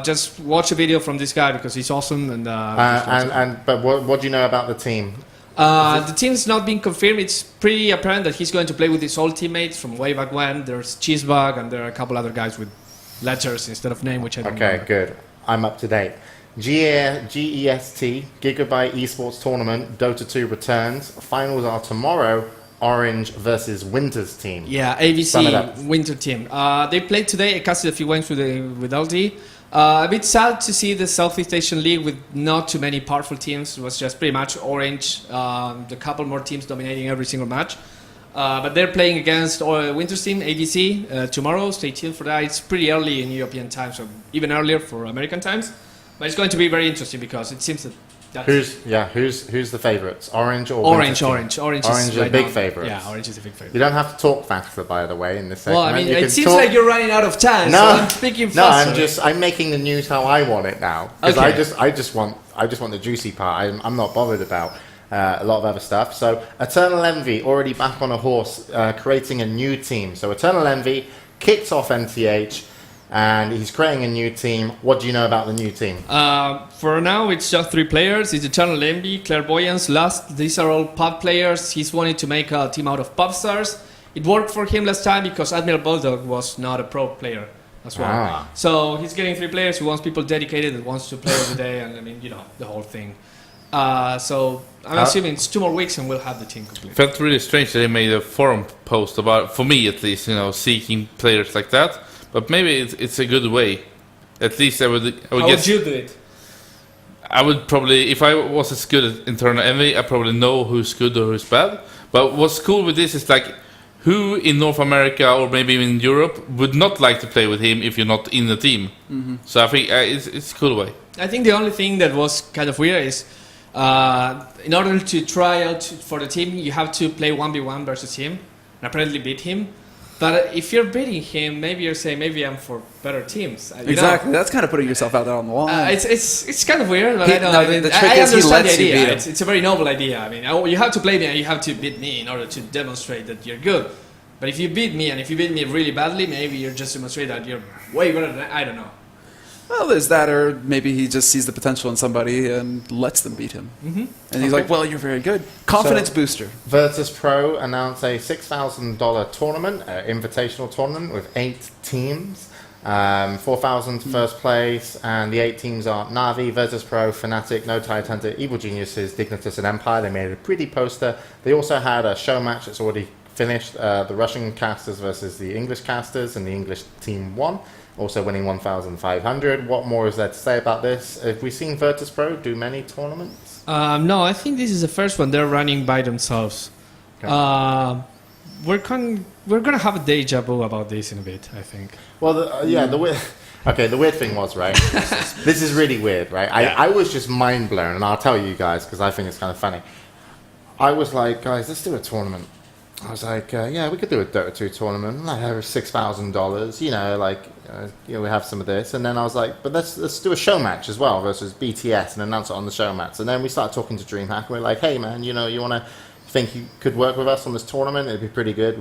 E: just watch a video from this guy because he's awesome.
F: But what do you know about the team?
E: The team's not been confirmed. It's pretty apparent that he's going to play with his old teammates from way back when. There's Cheesebug and there are a couple other guys with letters instead of name, which I don't
F: Okay,
E: know.
F: good. I'm up to date. GEST, Gigabyte Esports Tournament, Dota 2 returns. Finals are tomorrow. Orange versus Winter's team.
E: Yeah,
F: Sum it up.
E: ABC Winter team. They played today. I casted a few games with LD. A bit sad to see the Southeast Asian League with not too many powerful teams. It was just pretty much Orange, the couple more teams dominating every single match. But they're playing against Winter's team, ABC, tomorrow. Stay tuned for that. It's pretty early in European time, so even earlier for American times. But it's going to be very interesting because it seems that
F: Who's the favourites? Orange or
E: Orange
F: Winter's team?
E: is
F: Orange
E: right
F: are big
E: now.
F: favourites.
E: Yeah, Orange is a big favorite.
F: You don't have to talk faster, by the way, in this segment.
E: Well, I mean,
F: You
E: it
F: can
E: seems
F: talk-
E: like you're running out of time,
F: No,
E: so I'm speaking
F: No,
E: faster.
F: I'm making the news how I want it now. Because
E: Okay.
F: I just want the juicy part. I'm not bothered about a lot of other stuff. So Eternal Envy already back on a horse, creating a new team. So Eternal Envy kicked off NTH, and he's creating a new team. What do you know about the new team?
E: For now, it's just 3 players. It's Eternal Envy, Clairvoyance, Lust. These are all pub players. He's wanted to make a team out of pub stars. It worked for him last time because Admiral Bulldog was not a pro player as well.
F: Ah.
E: So he's getting 3 players. He wants people dedicated that wants to play every day, and I mean, the whole thing. So I'm assuming it's 2 more weeks and we'll have the team complete.
C: Felt really strange that they made a forum post about, for me at least, seeking players like that. But maybe it's a good way. At least I would
B: How
C: guess.
B: would you do it?
C: I would probably, if I was as good at Internal Envy, I probably know who's good or who's bad. But what's cool with this is like, who in North America or maybe even in Europe would not like to play with him if you're not in the team? Mm-hmm. So I think it's a cool way.
E: I think the only thing that was kind of weird is in order to try out for the team, you have to play 1v1 versus him and apparently beat him. But if you're beating him, maybe you're saying, maybe I'm for better teams.
A: Exactly. That's kind of putting yourself out there on the line.
E: It's kind of weird. But
A: He-
E: I don't
A: no,
E: know.
A: the trick
E: I
A: is he
E: understand
A: lets
E: the
A: you
E: idea.
A: beat him.
E: It's a very noble idea. I mean, you have to play me and you have to beat me in order to demonstrate that you're good. But if you beat me and if you beat me really badly, maybe you're just demonstrating that you're way better than I don't know.
A: Well, there's that, or maybe he just sees the potential in somebody and lets them beat him. Mm-hmm. And he's like, well, you're very good. Confidence booster.
F: Virtus Pro announced a $6,000 tournament, invitational tournament with 8 teams. 4,000 first place, and the 8 teams are Na'Vi, Virtus Pro, Fnatic, No Tide Hunter, Evil Geniuses, Dignitas, and Empire. They made a pretty poster. They also had a show match that's already finished, the Russian casters versus the English casters, and the English team won, also winning 1,500. What more is there to say about this? Have we seen Virtus Pro do many tournaments?
E: No, I think this is the first one they're running by themselves.
F: Okay.
E: We're gonna have a deja vu about this in a bit, I think.
F: Well, the weird thing was, right, this is really weird, right? I was just mind blown, and I'll tell you guys, because I think it's kind of funny. I was like, guys, let's do a tournament. I was like, yeah, we could do a Dota 2 tournament, like $6,000, we have some of this. And then I was like, but let's do a show match as well versus BTS and announce it on the show match. And then we started talking to DreamHack, and we're like, hey, man, you want to think you could work with us on this tournament? It'd be pretty good,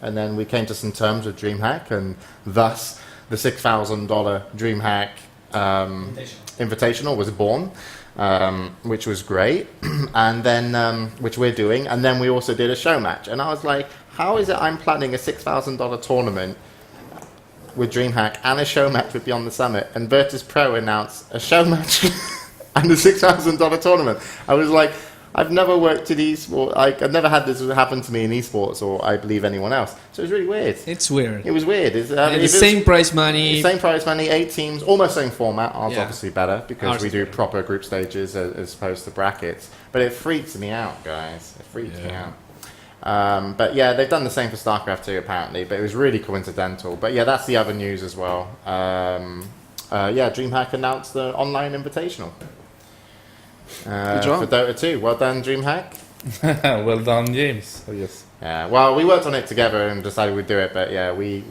F: and then we came to some terms with DreamHack, and thus the $6,000 DreamHack Invitational was born. Which was great, and then which we're doing, and then we also did a show match. And I was like, how is it I'm planning a $6,000 tournament with DreamHack and a show match with Beyond the Summit, and Virtus Pro announced a show match and a $6,000 tournament? I was like, I've never worked in esports, I've never had this happen to me in esports, or I believe anyone else. So it was really weird.
E: It's weird.
F: It was weird.
E: And the same prize money.
F: Same prize money, 8 teams, almost same format. Ours
E: Yeah.
F: obviously better because
E: Ours
F: we
E: is
F: do
E: better.
F: proper group stages as opposed to brackets. But it freaks me out, guys. It freaks me out. But yeah, they've done the same for StarCraft 2 apparently, but it was really coincidental. But yeah, that's the other news as well. DreamHack announced the online invitational.
A: Good job.
F: For Dota 2. Well done, DreamHack.
C: Well done, James.
F: Oh, yes. Yeah, well, we worked on it together and decided we'd do it, but yeah, we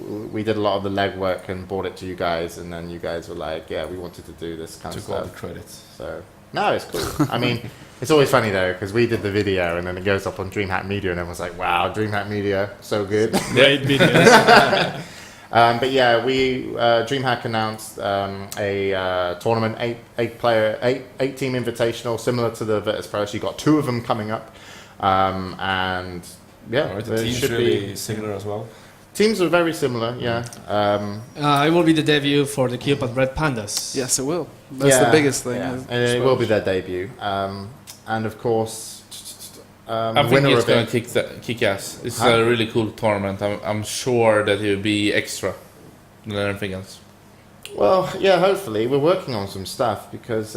F: did a lot of the legwork and brought it to you guys, and then you guys were like, yeah, we wanted to do this kind of
D: Took all
F: stuff.
D: the credits.
F: So, no, it's cool. I mean, it's always funny though, because we did the video and then it goes up on DreamHack Media and everyone's like, wow, DreamHack Media, so good.
E: Great videos.
F: But yeah, DreamHack announced a tournament, 8 team invitational, similar to the Virtus Pro. So you got 2 of them coming up, and yeah,
D: Alright, the
F: there
D: team's
F: should
D: really
F: be.
D: similar as well.
F: Teams are very similar, yeah.
E: It will be the debut for the Cupid Red Pandas.
A: Yes, it will. That's the biggest thing.
F: Yeah.
A: I
F: And it will be
A: suppose.
F: their debut. And of course,
C: I think
F: winner
C: it's
F: of
C: going
F: it.
C: to kick ass. It's a really cool tournament. I'm sure that it will be extra than anything else.
F: Well, yeah, hopefully. We're working on some stuff because,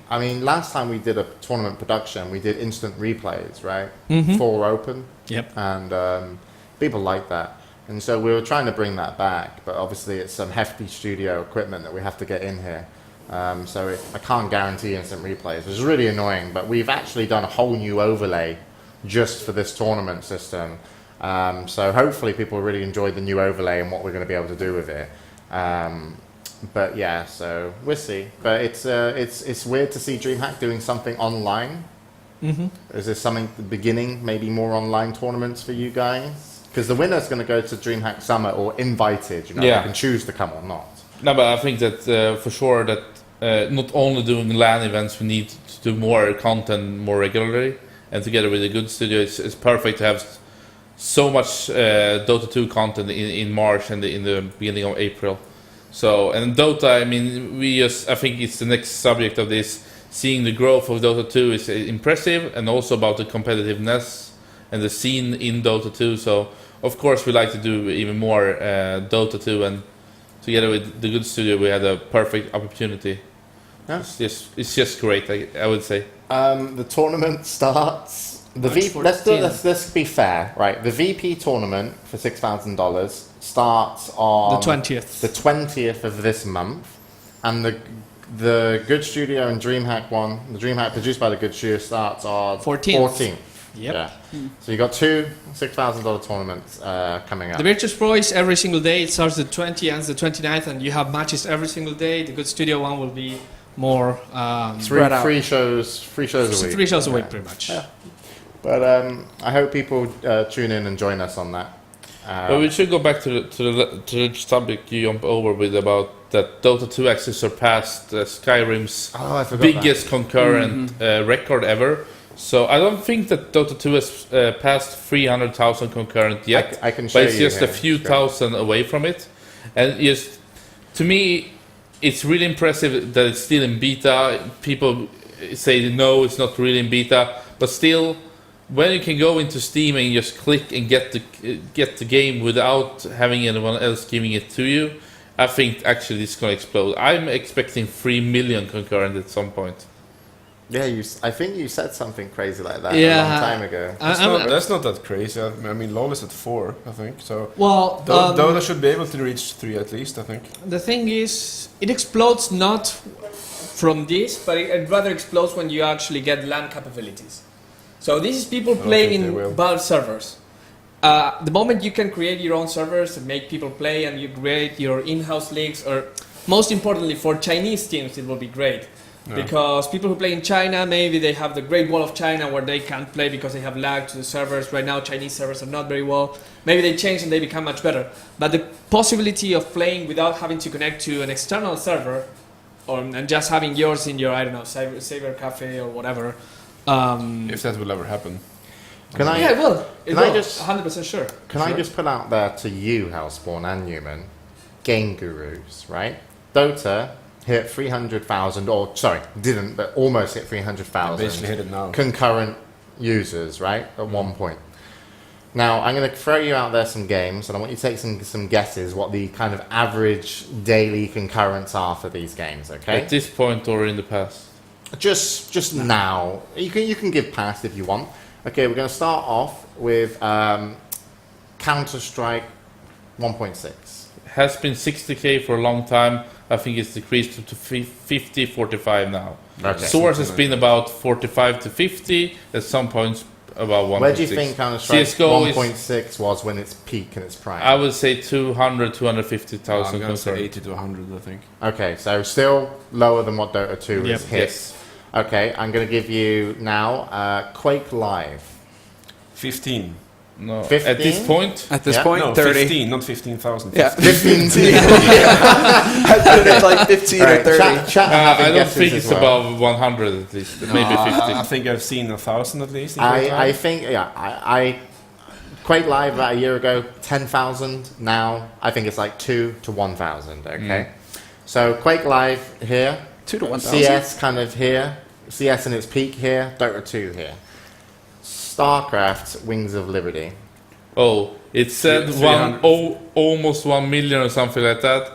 F: last time we did a tournament production, we did instant replays, right?
E: Mhm.
F: 4 open.
E: Yep.
F: And people like that. And so we were trying to bring that back, but obviously it's some hefty studio equipment that we have to get in here. I can't guarantee instant replays, which is really annoying, but we've actually done a whole new overlay just for this tournament system. So hopefully people really enjoyed the new overlay and what we're going to be able to do with it. But yeah, so we'll see. But it's weird to see DreamHack doing something online.
E: Mm-hmm.
F: Is there something at the beginning, maybe more online tournaments for you guys? Because the winner's going to go to DreamHack Summer or invited. They can choose to come or not.
C: No, but I think that for sure that not only doing LAN events, we need to do more content more regularly. And together with a good studio, it's perfect to have so much Dota 2 content in March and in the beginning of April. So, and Dota, I think it's the next subject of this. Seeing the growth of Dota 2 is impressive, and also about the competitiveness and the scene in Dota 2. So, of course, we like to do even more Dota 2, and together with the good studio, we had a perfect opportunity.
F: Yeah.
C: It's just great, I would say.
F: The tournament starts. Let's be fair, right? The VP tournament for $6,000 starts on
E: The 20th.
F: the 20th of this month, and the Good Studio and DreamHack one, the DreamHack produced by the Good Studio, starts on
E: 14th. Yep.
F: Yeah. So you got 2 $6,000 tournaments coming up.
E: The Virtus Pro is every single day. It starts the 20th, ends the 29th, and you have matches every single day. The Good Studio one will be more
A: Spread out.
F: Three shows a week.
E: 3 shows a week,
F: Yeah.
E: pretty much.
F: Yeah. But I hope people tune in and join us on that.
C: But we should go back to the subject you jump over with about that Dota 2 actually surpassed Skyrim's
F: I forgot
C: biggest concurrent record ever. So I don't think that Dota 2 has passed 300,000 concurrent yet.
F: I can show
C: but it's
F: you
C: just
F: here.
C: a few
F: It's great.
C: thousand away from it. And just to me, it's really impressive that it's still in beta. People say no, it's not really in beta, but still, when you can go into Steam and just click and get the game without having anyone else giving it to you, I think actually it's going to explode. I'm expecting 3 million concurrent at some point.
F: Yeah, I think you said something crazy like that
E: Yeah.
F: a long time ago.
D: That's not that crazy. LoL is at 4, I think. So
E: Well,
D: Dota should be able to reach 3 at least, I think.
E: the thing is, it explodes not from this, but it rather explodes when you actually get LAN capabilities. So this is people
D: don't
E: playing
D: think they will.
E: in Valve servers. The moment you can create your own servers and make people play, and you create your in-house leagues, or most importantly for Chinese teams, it will be great.
D: Yeah.
E: Because people who play in China, maybe they have the Great Wall of China where they can't play because they have lag to the servers. Right now, Chinese servers are not very well. Maybe they change and they become much better. But the possibility of playing without having to connect to an external server, and just having yours in your, Saber Cafe or whatever.
D: If that will ever happen.
F: Can I?
E: Yeah, it will. It
F: Can I
E: will.
F: just-
E: 100% sure.
F: Can I just put out there to you, Hellspawn and Newman, game gurus, right? Dota hit 300,000, or sorry, didn't, but almost hit
D: I
F: 300,000
D: basically hit it now.
F: concurrent users, right? At one point. Now, I'm going to throw you out there some games, and I want you to take some guesses what the kind of average daily concurrents are for these games, okay?
C: At this point or in the past.
F: Just now. You can give past if you want. Okay, we're going to start off with Counter-Strike 1.6.
C: Has been 60k for a long time. I think it's decreased to 50, 45 now.
F: Okay.
C: Source has been about 45 to 50. At some points, about 1.6.
F: Where do you think Counter-Strike
C: CS:GO is-
F: 1.6 was when its peak and its prime?
C: I would say 200,
D: I'm
C: 250,000
D: going to say
C: concurrent.
D: 80 to 100, I think.
F: Okay, so still lower than what Dota 2
E: Yep.
F: has hit.
C: Yes.
F: Okay, I'm going to give you now Quake Live.
D: 15.
C: No.
F: 15?
C: At this point,
A: At this
F: Yeah.
A: point,
D: No,
A: 30.
D: 15, not 15,000.
A: Yeah.
F: 15.
A: I put it like 15 or
F: Alright,
A: 30.
F: chat having
C: I don't
F: guesses
C: think
F: as
C: it's
F: well.
C: above 100 at least.
D: No,
C: Maybe 50.
D: I think I've seen 1,000 at least. in
F: I
D: Quake
F: think, yeah, I Quake Live about a year ago, 10,000. Now, I think it's like 2 to 1,000, okay? So, Quake Live here,
A: 2 to 1,000.
F: CS kind of here, CS in its peak here, Dota 2 here. StarCraft, Wings of Liberty.
C: Oh, it said
D: 300.
C: almost 1 million or something like that.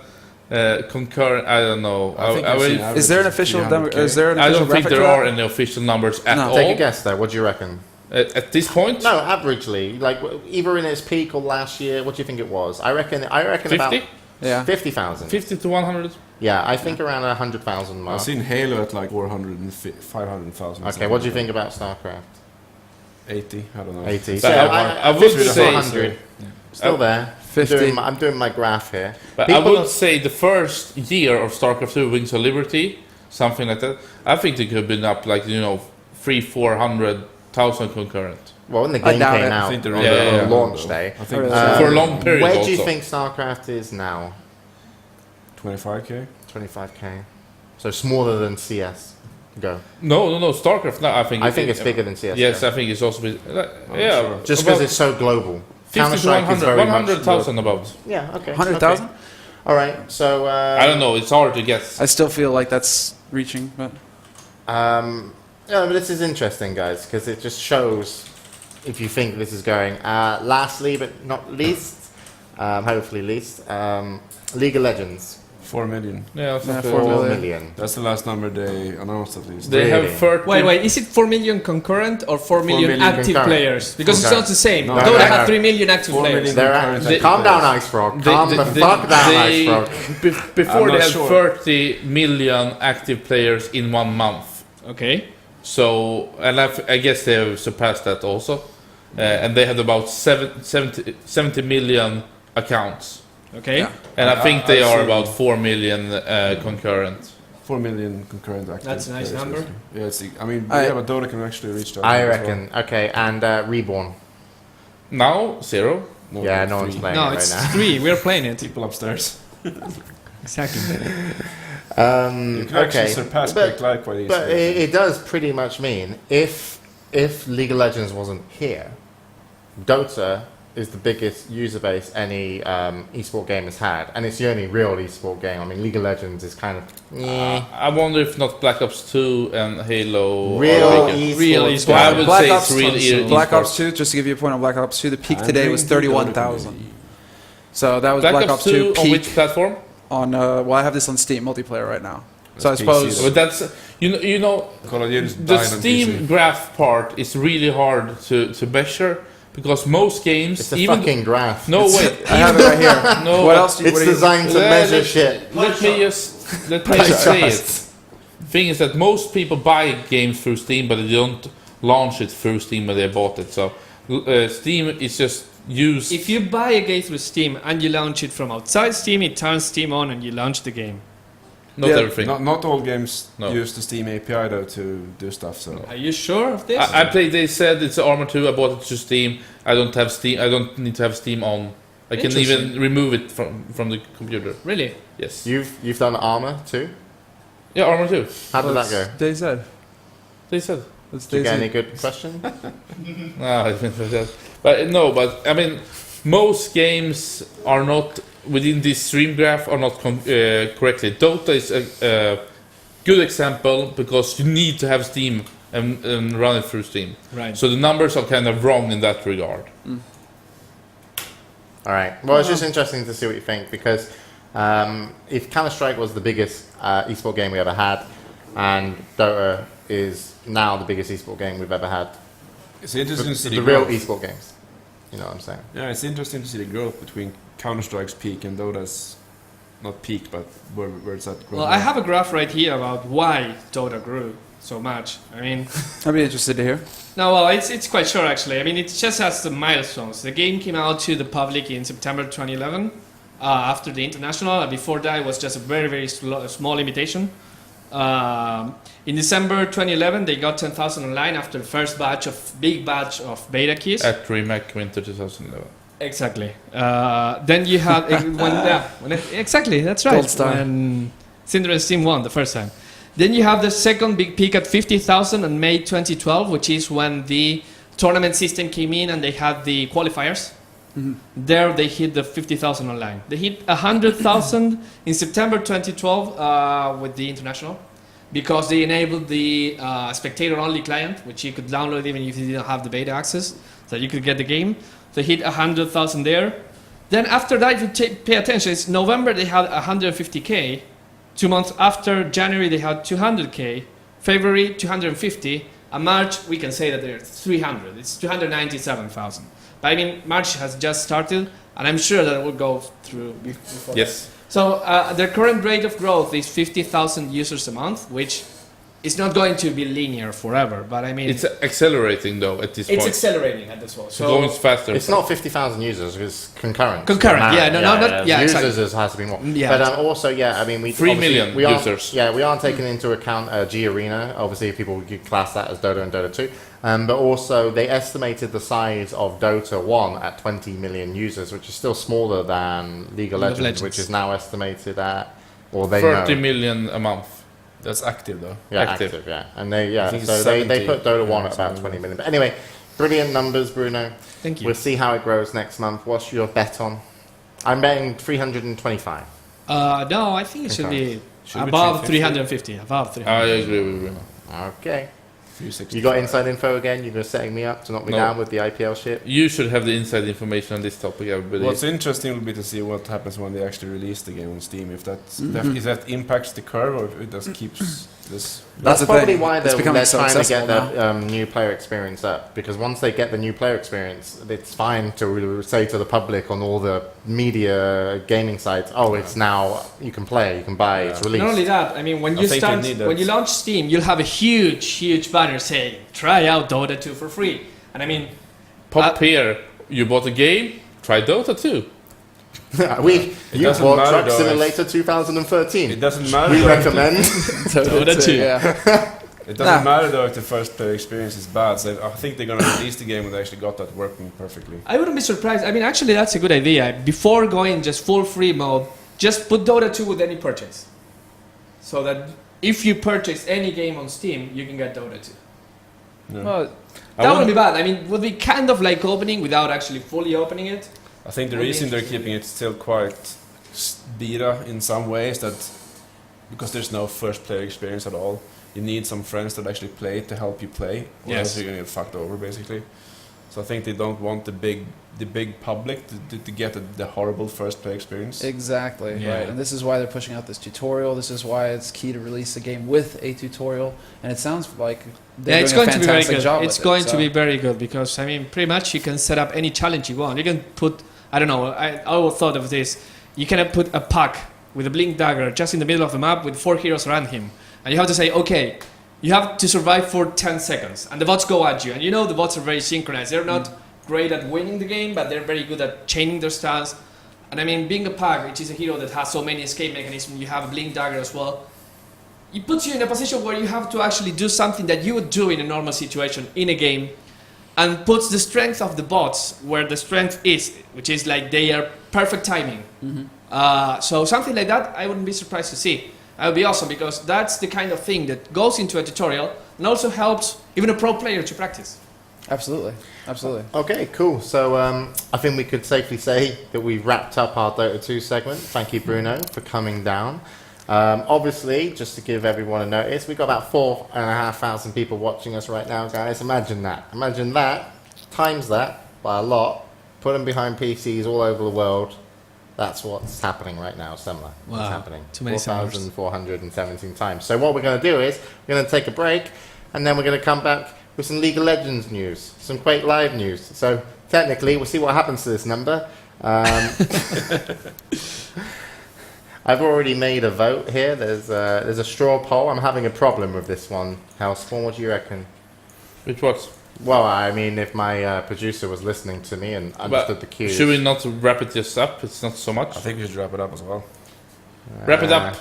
C: Concurrent, I don't know.
D: I think I've seen average
A: Is there an official?
D: 300K.
A: Is there an
C: I
A: official
C: don't think
A: graphic
C: there
A: for
C: are
A: that?
C: any official numbers at
A: No.
C: all.
F: Take a guess though, what do you reckon?
C: At this point?
F: No, averagely, like either in its peak or last year, what do you think it was? I reckon
C: 50?
F: about
A: Yeah.
F: 50,000.
C: 50 to 100?
F: Yeah, I think around 100,000 mark.
D: I've seen Halo at like 500,000.
F: Okay, what do you think about StarCraft?
D: 80, I don't know.
F: 80.
C: But
F: So
C: I would
F: 50 to
C: say-
F: 100. Still there.
A: 50.
F: I'm doing my graph here.
C: But
F: People-
C: I would say the first year of StarCraft 2 Wings of Liberty, something like that, I think they could have been up like, 300,000-400,000 concurrent.
F: Well, when the
A: I
F: game
A: doubt
F: came
A: it.
F: out
D: I think they're
F: on
D: on
C: Yeah,
F: the
C: yeah.
F: launch day.
D: I think
C: For a long period
F: Where do you
C: also.
F: think StarCraft is now?
D: 25k.
F: 25k. So smaller than CS. Go.
C: No, StarCraft, no, I think
F: It's bigger than CS.
C: Yes,
F: though.
C: I think it's also big.
D: I'm
C: Yeah,
D: sure.
F: Just because it's so global.
C: 50 to
F: Counter-Strike is
C: 100,
F: very
C: 100,000 about.
F: Yeah, okay.
A: 100,000?
F: okay. All right, so...
C: I don't know, it's hard to guess.
A: I still feel like that's reaching, but
F: Yeah, but this is interesting, guys, because it just shows if you think this is going. Lastly, but not least, hopefully least, League of Legends.
D: 4 million.
C: Yeah,
A: Yeah,
C: 4
A: 4
F: 4
A: million.
F: million.
D: That's the last number they announced at least.
C: They
F: Really?
C: have 30.
E: Wait, is it 4 million concurrent or 4 million,
D: million
E: active
F: concurrent.
E: players? Because it's
F: Concurrent.
E: not the same.
D: No,
E: Dota
F: no,
E: had
F: no.
E: 3 million active
D: 4
E: players.
D: million.
F: They're
D: Concurrent
F: calm down,
D: players.
F: Ice Frog. Calm the fuck down, Ice Frog.
C: Before
D: I'm
C: they
D: not
C: had
D: sure.
C: 30 million active players in 1 month.
E: Okay.
C: So, and I guess they have surpassed that also. And they had about 70 million accounts.
E: Okay.
A: Yeah.
C: And I think they
D: I've
C: are
D: seen-
C: about 4 million concurrent.
D: 4 million concurrent active.
E: That's a nice
D: players,
E: number.
D: basically. Yeah, I mean,
A: I-
D: but Dota can actually reach that.
F: I
D: number as
F: reckon. Okay, and Reborn.
C: Now, 0.
D: well.
F: Yeah,
D: like
F: no one's
D: 3
F: playing
E: No,
F: it
E: it's
F: right now.
E: 3. We're playing it.
D: people upstairs.
E: Exactly.
D: You can actually
F: Okay,
D: surpass
F: but,
D: Quick Light quite easily.
F: but it does pretty much mean if League of Legends wasn't here, Dota is the biggest user base any esport game has had, and it's the only real esport game. I mean, League of Legends is kind of
C: I wonder if not Black Ops 2 and Halo
F: real
C: are bigger.
F: esport.
E: Real
F: game.
E: esport.
C: So I would
A: Black
C: say
A: Ops
C: it's real
A: console. Black
C: esports.
A: Ops 2, just to give you a point on Black Ops 2, the peak
D: I'm
A: today was
D: thinking Dota
A: 31,000.
D: community.
A: So that was
C: Black Ops 2 on
A: peak
C: which platform?
A: on, well, I have this on Steam multiplayer right now. So I
D: That's
A: suppose,
D: PC.
C: But that's you know
D: Call of Duty's
C: the
D: died on
C: Steam
D: PC.
C: graph part is really hard to measure because most games
F: It's a
C: even
F: fucking graph.
C: no wait
A: I have it right here.
C: no
A: What else do you,
F: It's
A: what do you
F: designed to
C: Yeah,
F: measure
C: let-
F: shit.
C: let me just say it. Thing is that most people buy games through Steam, but they don't launch it through Steam when they bought it. So Steam is just used.
E: If you buy a game through Steam and you launch it from outside Steam, it turns Steam on and you launch the game.
C: not
A: Yeah,
C: everything.
D: Not all games
C: No.
D: use the Steam API though to do stuff. So
E: Are you sure of this?
C: I played. They said it's Armor 2. I bought it to Steam. I don't have Steam. I don't need to have Steam on. I can even remove it from the computer.
E: Really?
C: Yes.
F: You've done Armor too.
C: Yeah, Armor 2.
F: How did that go?
A: DayZ.
C: They said.
A: That's
F: Did you get
A: DayZ.
F: any good question?
C: No, I didn't know that. But no, but I mean, most games are not within this stream graph are not correctly. Dota is a good example because you need to have Steam and run it through Steam.
E: Right.
C: So the numbers are kind of wrong in that regard.
F: All right. Well, it's just interesting to see what you think because if Counter-Strike was the biggest esport game we ever had, and Dota is now the biggest esport game we've ever had,
D: it's interesting to see
F: the
D: the
F: real
D: growth.
F: esport games. You know what I'm saying?
D: Yeah, it's interesting to see the growth between Counter-Strike's peak and Dota's not peak, but where it's at.
E: Well, I have a graph right here about why Dota grew so much. I mean,
A: I'd be interested to hear.
E: no, well, it's quite short actually. I mean, it just has the milestones. The game came out to the public in September 2011 after the international. And before that, it was just a very, very small invitation. In December 2011, they got 10,000 online after the first big batch of beta keys.
C: At DreamHack Winter 2011.
E: Exactly. Then you had exactly, that's right.
A: Gold star.
E: When Cinder and Steam won the first time. Then you have the second big peak at 50,000 in May 2012, which is when the tournament system came in and they had the qualifiers. There they hit the 50,000 online. They hit 100,000 in September 2012 with the international. because they enabled the spectator-only client, which you could download even if you didn't have the beta access, so you could get the game. They hit 100,000 there. Then after that, if you pay attention, it's November they had 150K. 2 months after January they had 200K. February 250. And March we can say that they're 300. It's 297,000. But I mean March has just started, and I'm sure that it will go through before.
C: Yes.
E: So their current rate of growth is 50,000 users a month, which is not going to be linear forever. But I mean,
C: It's accelerating though at this
E: it's
C: point.
E: accelerating at this point.
C: So going faster.
F: It's not 50,000 users, it's concurrent.
E: Concurrent, yeah, no, not- yeah,
F: users
E: exactly.
F: has to be more.
E: Yeah.
F: But also, yeah, I mean, we
C: 3
F: obviously-
C: million
F: we aren't-
C: users.
F: Yeah, we aren't taking into account G Arena. Obviously, people would class that as Dota and Dota 2. But also, they estimated the size of Dota 1 at 20 million users, which is still smaller than League of Legends, which is now estimated at, or they
C: 30
F: know.
C: million a month.
D: That's active though.
F: Yeah,
C: active.
F: active. Yeah, and they
D: I think
F: so
D: it's
F: they
D: 70,
F: put Dota 1 at about
D: something
F: 20
D: like
F: million. But anyway, brilliant numbers, Bruno.
E: Thank you.
F: We'll see how it grows next month. What's your bet on? I'm betting 325.
E: No, I think it should be
D: Should be
E: above
D: 350?
E: 350. Above
C: I
E: 350.
C: agree with Bruno.
F: Okay.
D: 360.
F: You got inside info again? You're setting me up to knock me
C: No.
F: down with the IPL shit?
C: You should have the inside information on this topic, everybody.
D: What's interesting will be to see what happens when they actually release the game on Steam. If if that impacts the curve or if it just keeps this.
F: That's
A: the
F: probably
A: thing.
F: why
A: It's
F: they're
A: becoming so
F: trying to get
A: accessible
F: the new player experience up. Because once they get the new player experience, it's fine to say to the public on all the media gaming sites, oh, it's now, you can play, you can buy, it's
E: Not
F: released.
E: only that, I mean, when
D: I
E: you
D: think
E: start,
D: they need that.
E: when you launch Steam, you'll have a huge banner saying, "Try out Dota 2 for free." And I mean,
C: Pop here, you bought a game, try Dota 2.
F: You
D: doesn't
F: bought
D: matter
F: Truck
D: though,
F: Simulator 2013.
D: It doesn't matter.
F: We
D: though.
F: recommend.
E: Dota 2.
A: Yeah.
D: It doesn't matter though if the first player experience is bad. So I think they're gonna release the game when they actually got that working perfectly.
E: I wouldn't be surprised. I mean, actually, that's a good idea. Before going just full free mode, just put Dota 2 with any purchase. So that if you purchase any game on Steam, you can get Dota 2.
D: Yeah.
A: Well,
E: That wouldn't be bad. I mean, would be kind of like opening without actually fully opening it.
D: I think the
E: Would be
D: reason they're
E: interesting.
D: keeping it still quite beta in some ways that because there's no first player experience at all. You need some friends that actually play to help you play, or
E: Yes.
D: else you're gonna get fucked over basically. So I think they don't want the big public to get the horrible first player experience.
A: exactly.
E: Yeah.
A: Right. And this is why they're pushing out this tutorial. This is why it's key to release a game with a tutorial. And it sounds like they're
E: Yeah, it's
A: doing
E: going
A: a
E: to be very
A: fantastic
E: good.
A: job
E: It's
A: with
E: going
A: it,
E: to
A: so-
E: be very good because I mean, pretty much you can set up any challenge you want. You can put, I don't know, I always thought of this. You can put a puck with a blink dagger just in the middle of the map with 4 heroes around him, and you have to say, okay, you have to survive for 10 seconds, and the bots go at you, and you know the bots are very synchronized. They're not great at winning the game, but they're very good at chaining their stance. And I mean, being a puck, which is a hero that has so many escape mechanisms, you have a blink dagger as well. It puts you in a position where you have to actually do something that you would do in a normal situation in a game, and puts the strength of the bots where the strength is, which is like they are perfect timing. So something like that, I wouldn't be surprised to see. That would be awesome because that's the kind of thing that goes into a tutorial and also helps even a pro player to practice.
A: Absolutely. Absolutely.
F: Okay, cool. So I think we could safely say that we've wrapped up our Dota 2 segment. Thank you, Bruno, for coming down. Obviously, just to give everyone a notice, we've got about 4,500 people watching us right now, guys. Imagine that. Imagine that. Times that by a lot. Put them behind PCs all over the world. That's what's happening right now, Semmler. What's
E: Wow,
F: happening?
E: too many Semlers.
F: 4,417 times. So what we're going to do is we're going to take a break, and then we're going to come back with some League of Legends news, some Quake Live news. So technically, we'll see what happens to this number. I've already made a vote here. There's a straw poll. I'm having a problem with this one. Hellspawn, what do you reckon?
C: Which what?
F: Well, I mean, if my producer was listening to me and understood the cues.
C: Should we not wrap it just up? It's not so much.
D: I think we should wrap it up as well.
C: Wrap it up.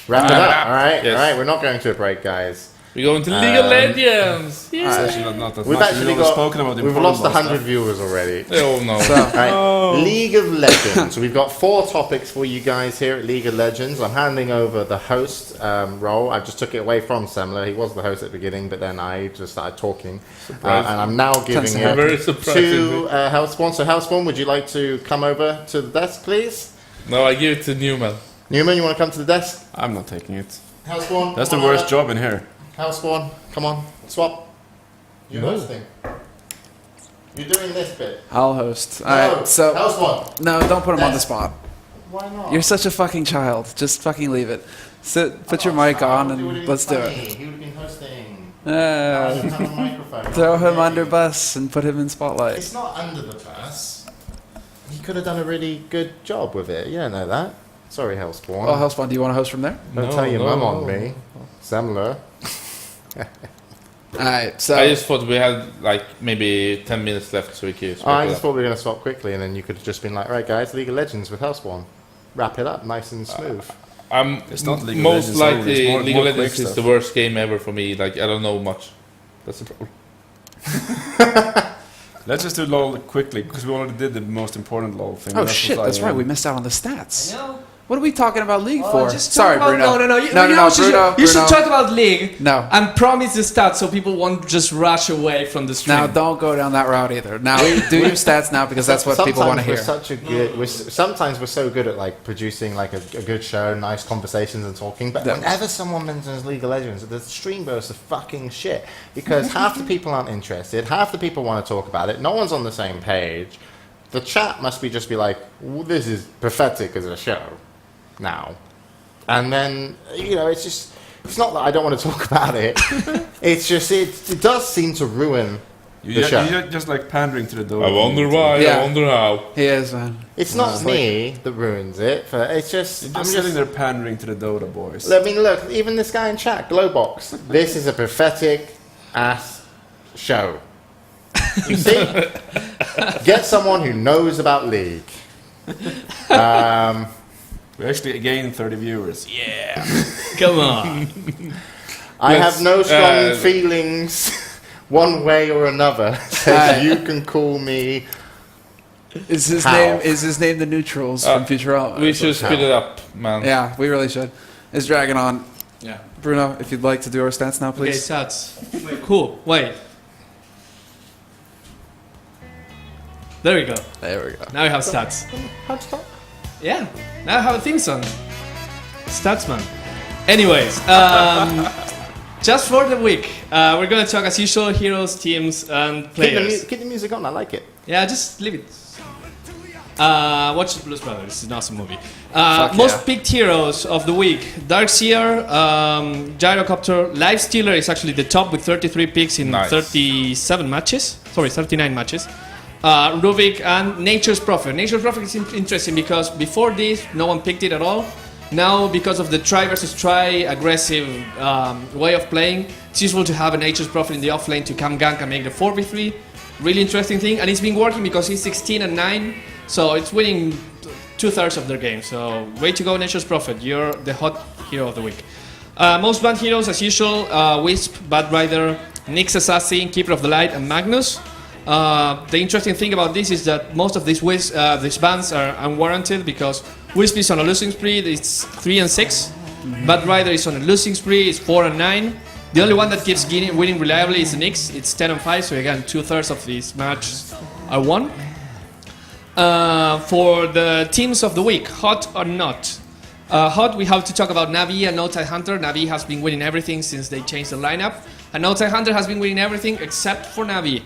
F: Wrap it up. All right,
C: Yes.
F: all right. We're not going to a break, guys.
C: We go into League of Legends.
D: It's
C: Yeah.
D: actually not that
F: We've
D: much.
F: actually
D: We've always
F: got.
D: spoken about the
F: We've
D: important
F: lost 100
D: stuff.
F: viewers already.
C: Oh no.
F: Right. League of Legends. We've got 4 topics for you guys here at League of Legends. I'm handing over the host role. I just took it away from Semmler. He was the host at the beginning, but then I just started talking. And I'm now giving
C: I'm very
F: it
C: surprised.
F: to Hellspawn. So Hellspawn, would you like to come over to the desk, please?
C: No, I give it to Newman.
F: Newman, you want to come to the desk?
D: I'm not taking it.
F: Hellspawn.
D: That's the
F: come on,
D: worst
F: lad.
D: job in here.
F: Hellspawn, come on, swap. You're hosting. You're doing this bit.
A: I'll host.
F: No,
A: Alright, so
F: Hellspawn.
A: no, don't put him on the
F: Yes.
A: spot.
F: Why not?
A: You're such a fucking child. Just fucking leave it. Sit, put your mic on and let's do it.
F: He would have been hosting. Now I don't have a microphone.
A: Throw him
F: Okay.
A: under bus and put him in spotlight.
F: It's not under the bus. He could have done a really good job with it. You don't know that. Sorry, Hellspawn.
A: Oh, Hellspawn, do you want to host from there?
F: Don't tell your mum on me. Semmler.
A: Alright, so
C: I just thought we had like maybe 10 minutes left so we could.
F: I just thought we were going to swap quickly, and then you could have just been like, right, guys, League of Legends with Hellspawn. Wrap it up nice and smooth.
C: I'm
D: It's not League of
C: most
D: Legends only,
C: likely
D: it's more-
C: League
D: more
C: of Legends
D: quick
C: is
D: stuff.
C: the worst game ever for me. Like I don't know much. That's the problem.
D: Let's just do LOL quickly because we already did the most important LOL thing.
A: oh
D: That's
A: shit,
D: what I,
A: that's right. We missed out on the stats.
E: No.
A: What are we talking about League
E: Oh,
A: for?
E: just
A: Sorry,
E: talk about,
A: Bruno.
E: No.
A: no, Bruno.
E: You should talk about League.
A: No.
E: And promise the stats so people won't just rush away from the stream.
A: Now, don't go down that route either. Now, do your stats now because that's what people want to hear.
F: Sometimes we're so good at like producing like a good show, nice conversations and talking. But
A: Yeah.
F: whenever someone mentions League of Legends, the stream bursts are fucking shit because half the people aren't interested, half the people want to talk about it. No one's on the same page. The chat must just be like, this is pathetic as a show now. And then, it's not that I don't want to talk about it. It's just, it does seem to ruin the show.
D: You're just like pandering to the door.
C: I wonder why.
A: Yeah.
C: I wonder how.
A: He is, man.
F: It's not me that ruins it, but it's just...
D: You're just sitting there pandering to the Dota boys.
F: I mean, look, even this guy in chat, Glowbox, this is a pathetic ass show. You see? Get someone who knows about League.
D: We actually gained 30 viewers.
E: Come on.
F: I
C: Let's,
F: have no strong feelings one way or another. So you can call me...
A: Is his
F: How?
A: name the Neutrals from Futurama?
C: We should speed it up, man.
A: Yeah, we really should. It's dragging on.
E: Yeah.
A: Bruno, if you'd like to do our stats now,
E: Okay,
A: please.
E: stats. Cool. Wait. There we go.
A: There we go.
E: Now we have stats.
F: How'd stop?
E: Yeah. Now I have a theme song. Statsman. Anyways, just for the week, we're gonna talk as usual heroes, teams, and players.
F: Keep the music on, I like it.
E: Yeah, just leave it. Watch Blues Brothers. It's an awesome movie.
A: Fuck
E: Most
A: yeah.
E: picked heroes of the week: Darkseer, Gyrocopter, Lifestealer is actually the top with 33 picks in
C: Nice.
E: 39 matches. Rubik and Nature's Prophet. Nature's Prophet is interesting because before this, no one picked it at all. Now, because of the try versus try aggressive way of playing, it's useful to have a Nature's Prophet in the offlane to come gank and make the 4v3. Really interesting thing, and it's been working because he's 16-9, so it's winning 2/3 of their game. So, way to go, Nature's Prophet. You're the hot hero of the week. Most banned heroes, as usual, Wisp, Bad Rider, Nyx Assassin, Keeper of the Light, and Magnus. The interesting thing about this is that most of these bans are unwarranted because Wisp is on a losing spree, it's 3-6. Bad Rider is on a losing spree, it's 4-9. The only one that keeps winning reliably is the Nyx, it's 10-5, so again 2/3 of these matches are won. For the teams of the week, hot or not? Hot, we have to talk about Navi and No Tidehunter. Navi has been winning everything since they changed the lineup, and No Tidehunter has been winning everything except for Navi.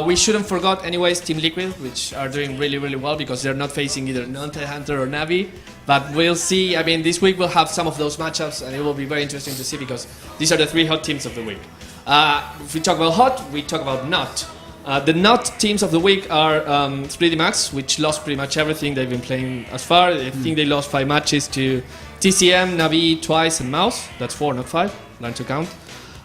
E: We shouldn't forget anyways Team Liquid, which are doing really, really well because they're not facing either Non-Tidehunter or Navi. But we'll see. I mean, this week we'll have some of those matchups, and it will be very interesting to see because these are the 3 hot teams of the week. If we talk about hot, we talk about not. The not teams of the week are Splitty Max, which lost pretty much everything they've been playing as far. I think they lost 5 matches to TCM, Navi twice, and Mouse. That's 4, not 5. Learn to count.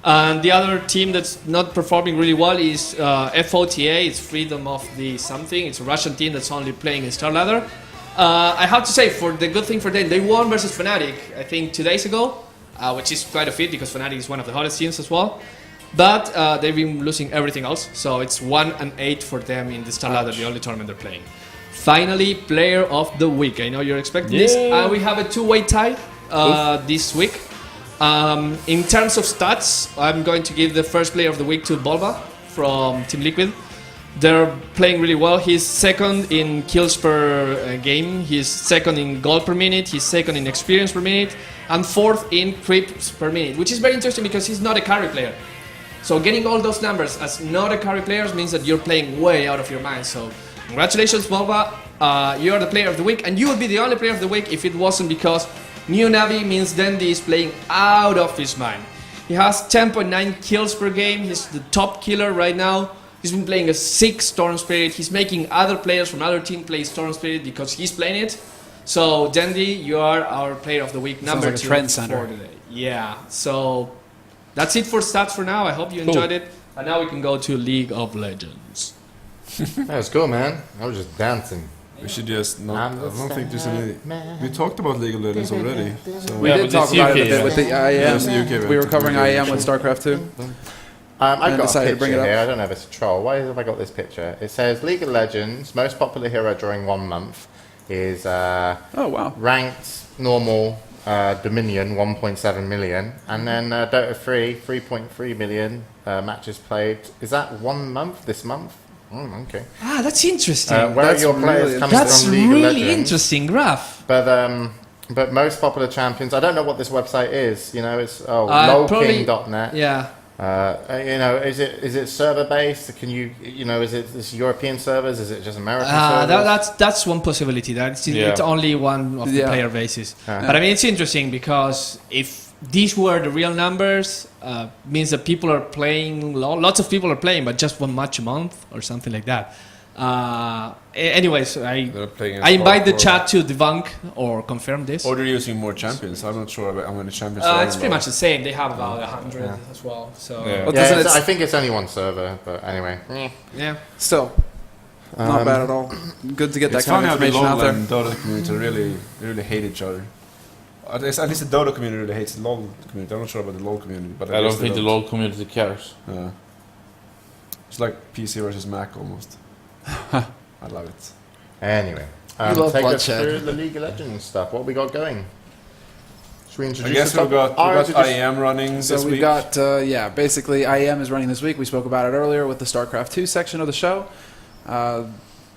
E: And the other team that's not performing really well is FOTA. It's Freedom of the Something. It's a Russian team that's only playing in Star Ladder. I have to say, for the good thing for them, they won versus Fnatic, I think 2 days ago, which is quite a feat because Fnatic is one of the hottest teams as well. But they've been losing everything else, so it's 1-8 for them in the Star Ladder, the only tournament they're playing. Finally, Player of the Week. I know you're expecting this. We have a 2-way tie this week. In terms of stats, I'm going to give the first Player of the Week to Bulba from Team Liquid. They're playing really well. He's second in kills per game. He's second in goal per minute. He's second in experience per minute, and fourth in creeps per minute, which is very interesting because he's not a carry player. So getting all those numbers as not a carry player means that you're playing way out of your mind. So congratulations, Moba. You're the player of the week, and you would be the only player of the week if it wasn't because New Navi means Dandy is playing out of his mind. He has 10.9 kills per game. He's the top killer right now. He's been playing a 6 Storm Spirit. He's making other players from other team play Storm Spirit because he's playing it. So, Dandy, you are our player of the week, number
A: like a
E: 2
A: trendsetter.
E: for today. Yeah, so that's it for stats for now. I hope you enjoyed it. And now we can go to League of Legends.
F: That was cool, man. I was just dancing.
D: We should just not. I don't think there's any. We talked about League of Legends already. So
A: We
C: Yeah,
A: did
C: but
A: talk
C: it's
A: about it a
C: UK,
A: bit with the IAM.
D: Yeah, it's the UK,
A: We were
D: right?
A: covering
D: Okay.
A: IAM with StarCraft 2.
F: I've
A: And
F: got a
A: decided to
F: picture
A: bring it up.
F: here. I don't know if it's a troll. Why have I got this picture? It says League of Legends, most popular hero during 1 month is
A: Oh, wow.
F: ranked normal Dominion 1.7 million, and then Dota 3 3.3 million matches played. Is that 1 month this month? Okay.
E: Ah, that's interesting.
F: Where
A: That's
F: are your players
A: really-
F: coming
E: That's
F: from? League of
E: really
F: Legends?
E: interesting graph.
F: But most popular champions. I don't know what this website is. You know, it's
E: Probably-
F: lowking.net.
E: Yeah.
F: You know, is it server based? Can you know, is it this European servers? Is it just American servers?
E: That's one possibility. It's
C: Yeah.
E: only one of the
A: Yeah.
E: player bases.
F: Yeah.
E: But I mean, it's interesting because if these were the real numbers, means that people are playing. Lots of people are playing, but just 1 match a month or something like that. Anyways,
D: They're playing
E: I invite the
D: hardcore.
E: chat to debunk or confirm this.
D: Or they're using more champions. I'm not sure about how many champions. there are
E: It's pretty
D: involved.
E: much the same. They have about 100
F: Yeah.
E: as well. So
C: Yeah.
A: Well,
F: Yeah,
A: doesn't
F: I
A: it
F: think it's only one server, but anyway.
E: yeah.
A: still not bad at all. Good to get that
D: It's
A: kind
D: funny
A: of
D: how the
A: information out
D: LoL
A: there.
D: and Dota community really hate each other. At least the Dota community really hates the LoL community. I'm not sure about the LoL community, but
C: I don't think the LoL community cares.
D: Yeah. It's like PC versus Mac almost. I love it.
F: Anyway,
A: You love
F: take us
A: bloodshed.
F: through the League of Legends stuff. What we got going? Should we
D: I
F: introduce
D: guess
F: the
D: we got
F: introduce-
D: IAM running
A: So
D: this
A: we've
D: week.
A: got, basically IAM is running this week. We spoke about it earlier with the StarCraft 2 section of the show.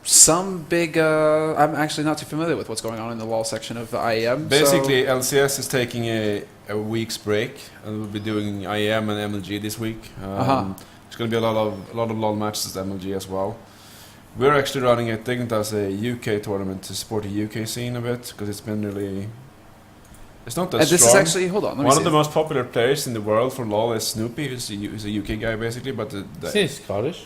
A: Some big, I'm actually not too familiar with what's going on in the LoL section of the IAM.
D: Basically, LCS is taking a week's break, and we'll be doing IAM and MLG this week. There's going to be a lot of LoL matches at MLG as well. We're actually running it, Dignitas, a UK tournament to support the UK scene a bit, because it's been really... It's not that
A: and this
D: strong.
A: is actually, hold on, let me
D: One
A: see.
D: of the most popular players in the world for LoL is Snoopy, who's a UK guy basically, but
C: Is he Scottish?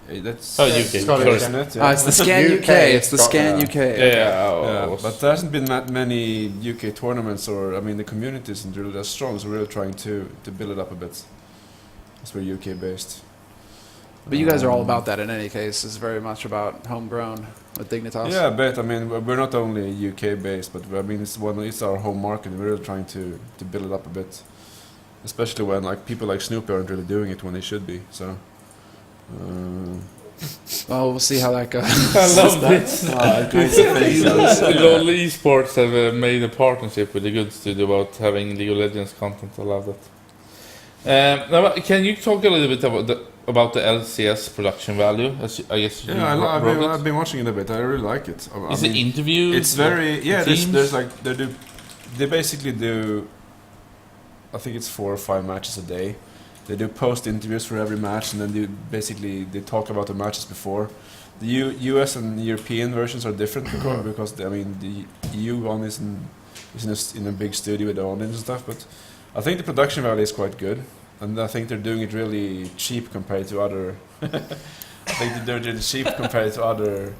D: that's...
C: Oh, UK.
F: Scottish,
C: Sorry.
D: isn't it? Yeah.
A: It's the Scan UK.
F: UK,
A: It's the Scan
F: Scotland.
A: UK.
C: Yeah,
D: Yeah, but there hasn't been that many UK tournaments, or I mean, the community isn't really that strong. So we're really trying to build it up a bit. As we're UK based.
A: But you guys are all about that in any case. It's very much about homegrown with Dignitas.
D: Yeah, but I mean, we're not only UK based, but I mean, it's our home market. We're really trying to build it up a bit, especially when like people like Snoopy aren't really doing it when they should be. So.
A: Well, we'll see how that goes.
C: I love this. LoL esports have made a partnership with a good studio about having League of Legends content. I love that. Now, can you talk a little bit about the LCS production value? I guess you
D: Yeah,
C: wrote it.
D: I've been watching it a bit. I really like it. I
C: Is
D: mean,
C: it interviews?
D: it's very
C: teams?
D: there's like they basically do, I think it's 4 or 5 matches a day. They do post interviews for every match, and then they talk about the matches before. The US and European versions are different because I mean the EU one is in a big studio with the audience and stuff. But I think the production value is quite good, and I think they're doing it really cheap compared to other. I think they're really cheap compared to other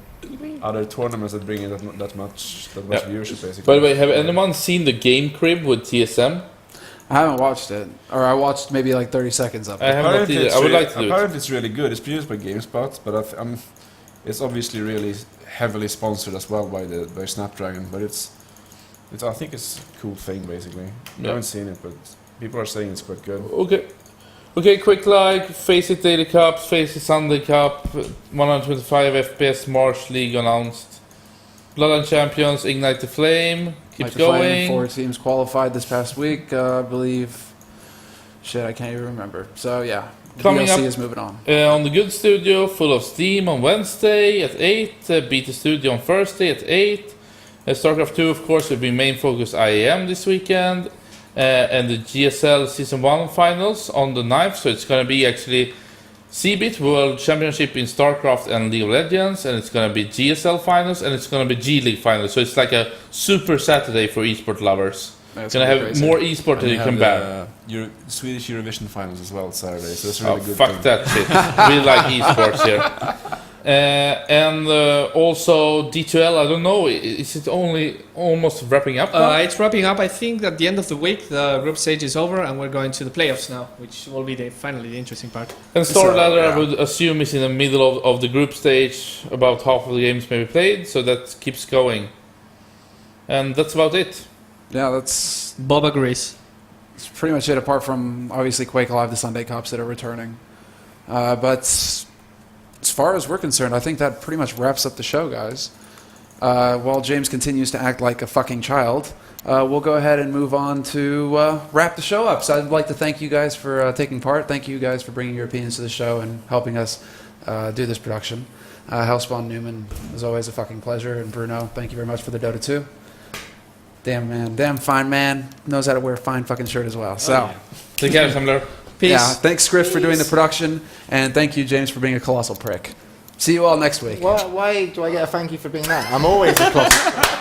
D: tournaments that bring in that much
C: Yeah.
D: viewership. Basically.
C: By the way, have anyone seen the Game Crib with TSM?
A: I haven't watched it, or I watched maybe like 30 seconds of it.
C: I haven't either. I would like to do it.
D: Apparently, it's really good. It's produced by GameSpot, but it's obviously really heavily sponsored as well by Snapdragon. But I think it's a cool thing. Basically, I
C: Yeah.
D: haven't seen it, but people are saying it's quite good.
C: Okay, quick like, Face It Daily Cups, Face It Sunday Cup, 125 FPS March League announced. Bloodline Champions, Ignite the Flame, keeps
A: Like the Flame,
C: going.
A: 4 teams qualified this past week, I believe. Shit, I can't even remember. So yeah,
C: Coming
A: DLC
C: up
A: is moving on.
C: on the Good Studio, Full of Steam on Wednesday at 8, Beta Studio on Thursday at 8. StarCraft 2, of course, will be main focus IAM this weekend. And the GSL Season 1 finals on the 9th, so it's going to be actually CBIT World Championship in StarCraft and League of Legends, and it's going to be GSL finals, and it's going to be G League finals, so it's like a super Saturday for esport lovers.
A: That's
C: Going to have
A: crazy.
C: more esport than you can bear.
D: Swedish Eurovision finals as well Saturday, so that's a
C: Oh,
D: really good
C: fuck
D: thing.
C: that shit. We like esports here. And also D2L, I don't know, is it only almost wrapping up now?
E: It's wrapping up. I think at the end of the week, the group stage is over, and we're going to the playoffs now, which will be finally the interesting part.
C: And Star Ladder,
A: yeah.
C: I would assume, is in the middle of the group stage. About half of the games may be played, so that keeps going. And that's about it.
A: Yeah, that's
E: Bob agrees.
A: pretty much it, apart from obviously Quake Live, the Sunday Cups that are returning. But as far as we're concerned, I think that pretty much wraps up the show, guys. While James continues to act like a fucking child, we'll go ahead and move on to wrap the show up. So I'd like to thank you guys for taking part. Thank you guys for bringing your opinions to the show and helping us do this production. Hellspawn, Newman, as always, a fucking pleasure. And Bruno, thank you very much for the Dota 2. Damn man, damn fine man, knows how to wear a fine fucking shirt as well. So,
C: Take care, Semmler.
E: Peace.
A: yeah, thanks Griff for doing the production, and thank you James for being a colossal prick. See you all next week.
F: Why do I get a thank you for being that? I'm always a closet.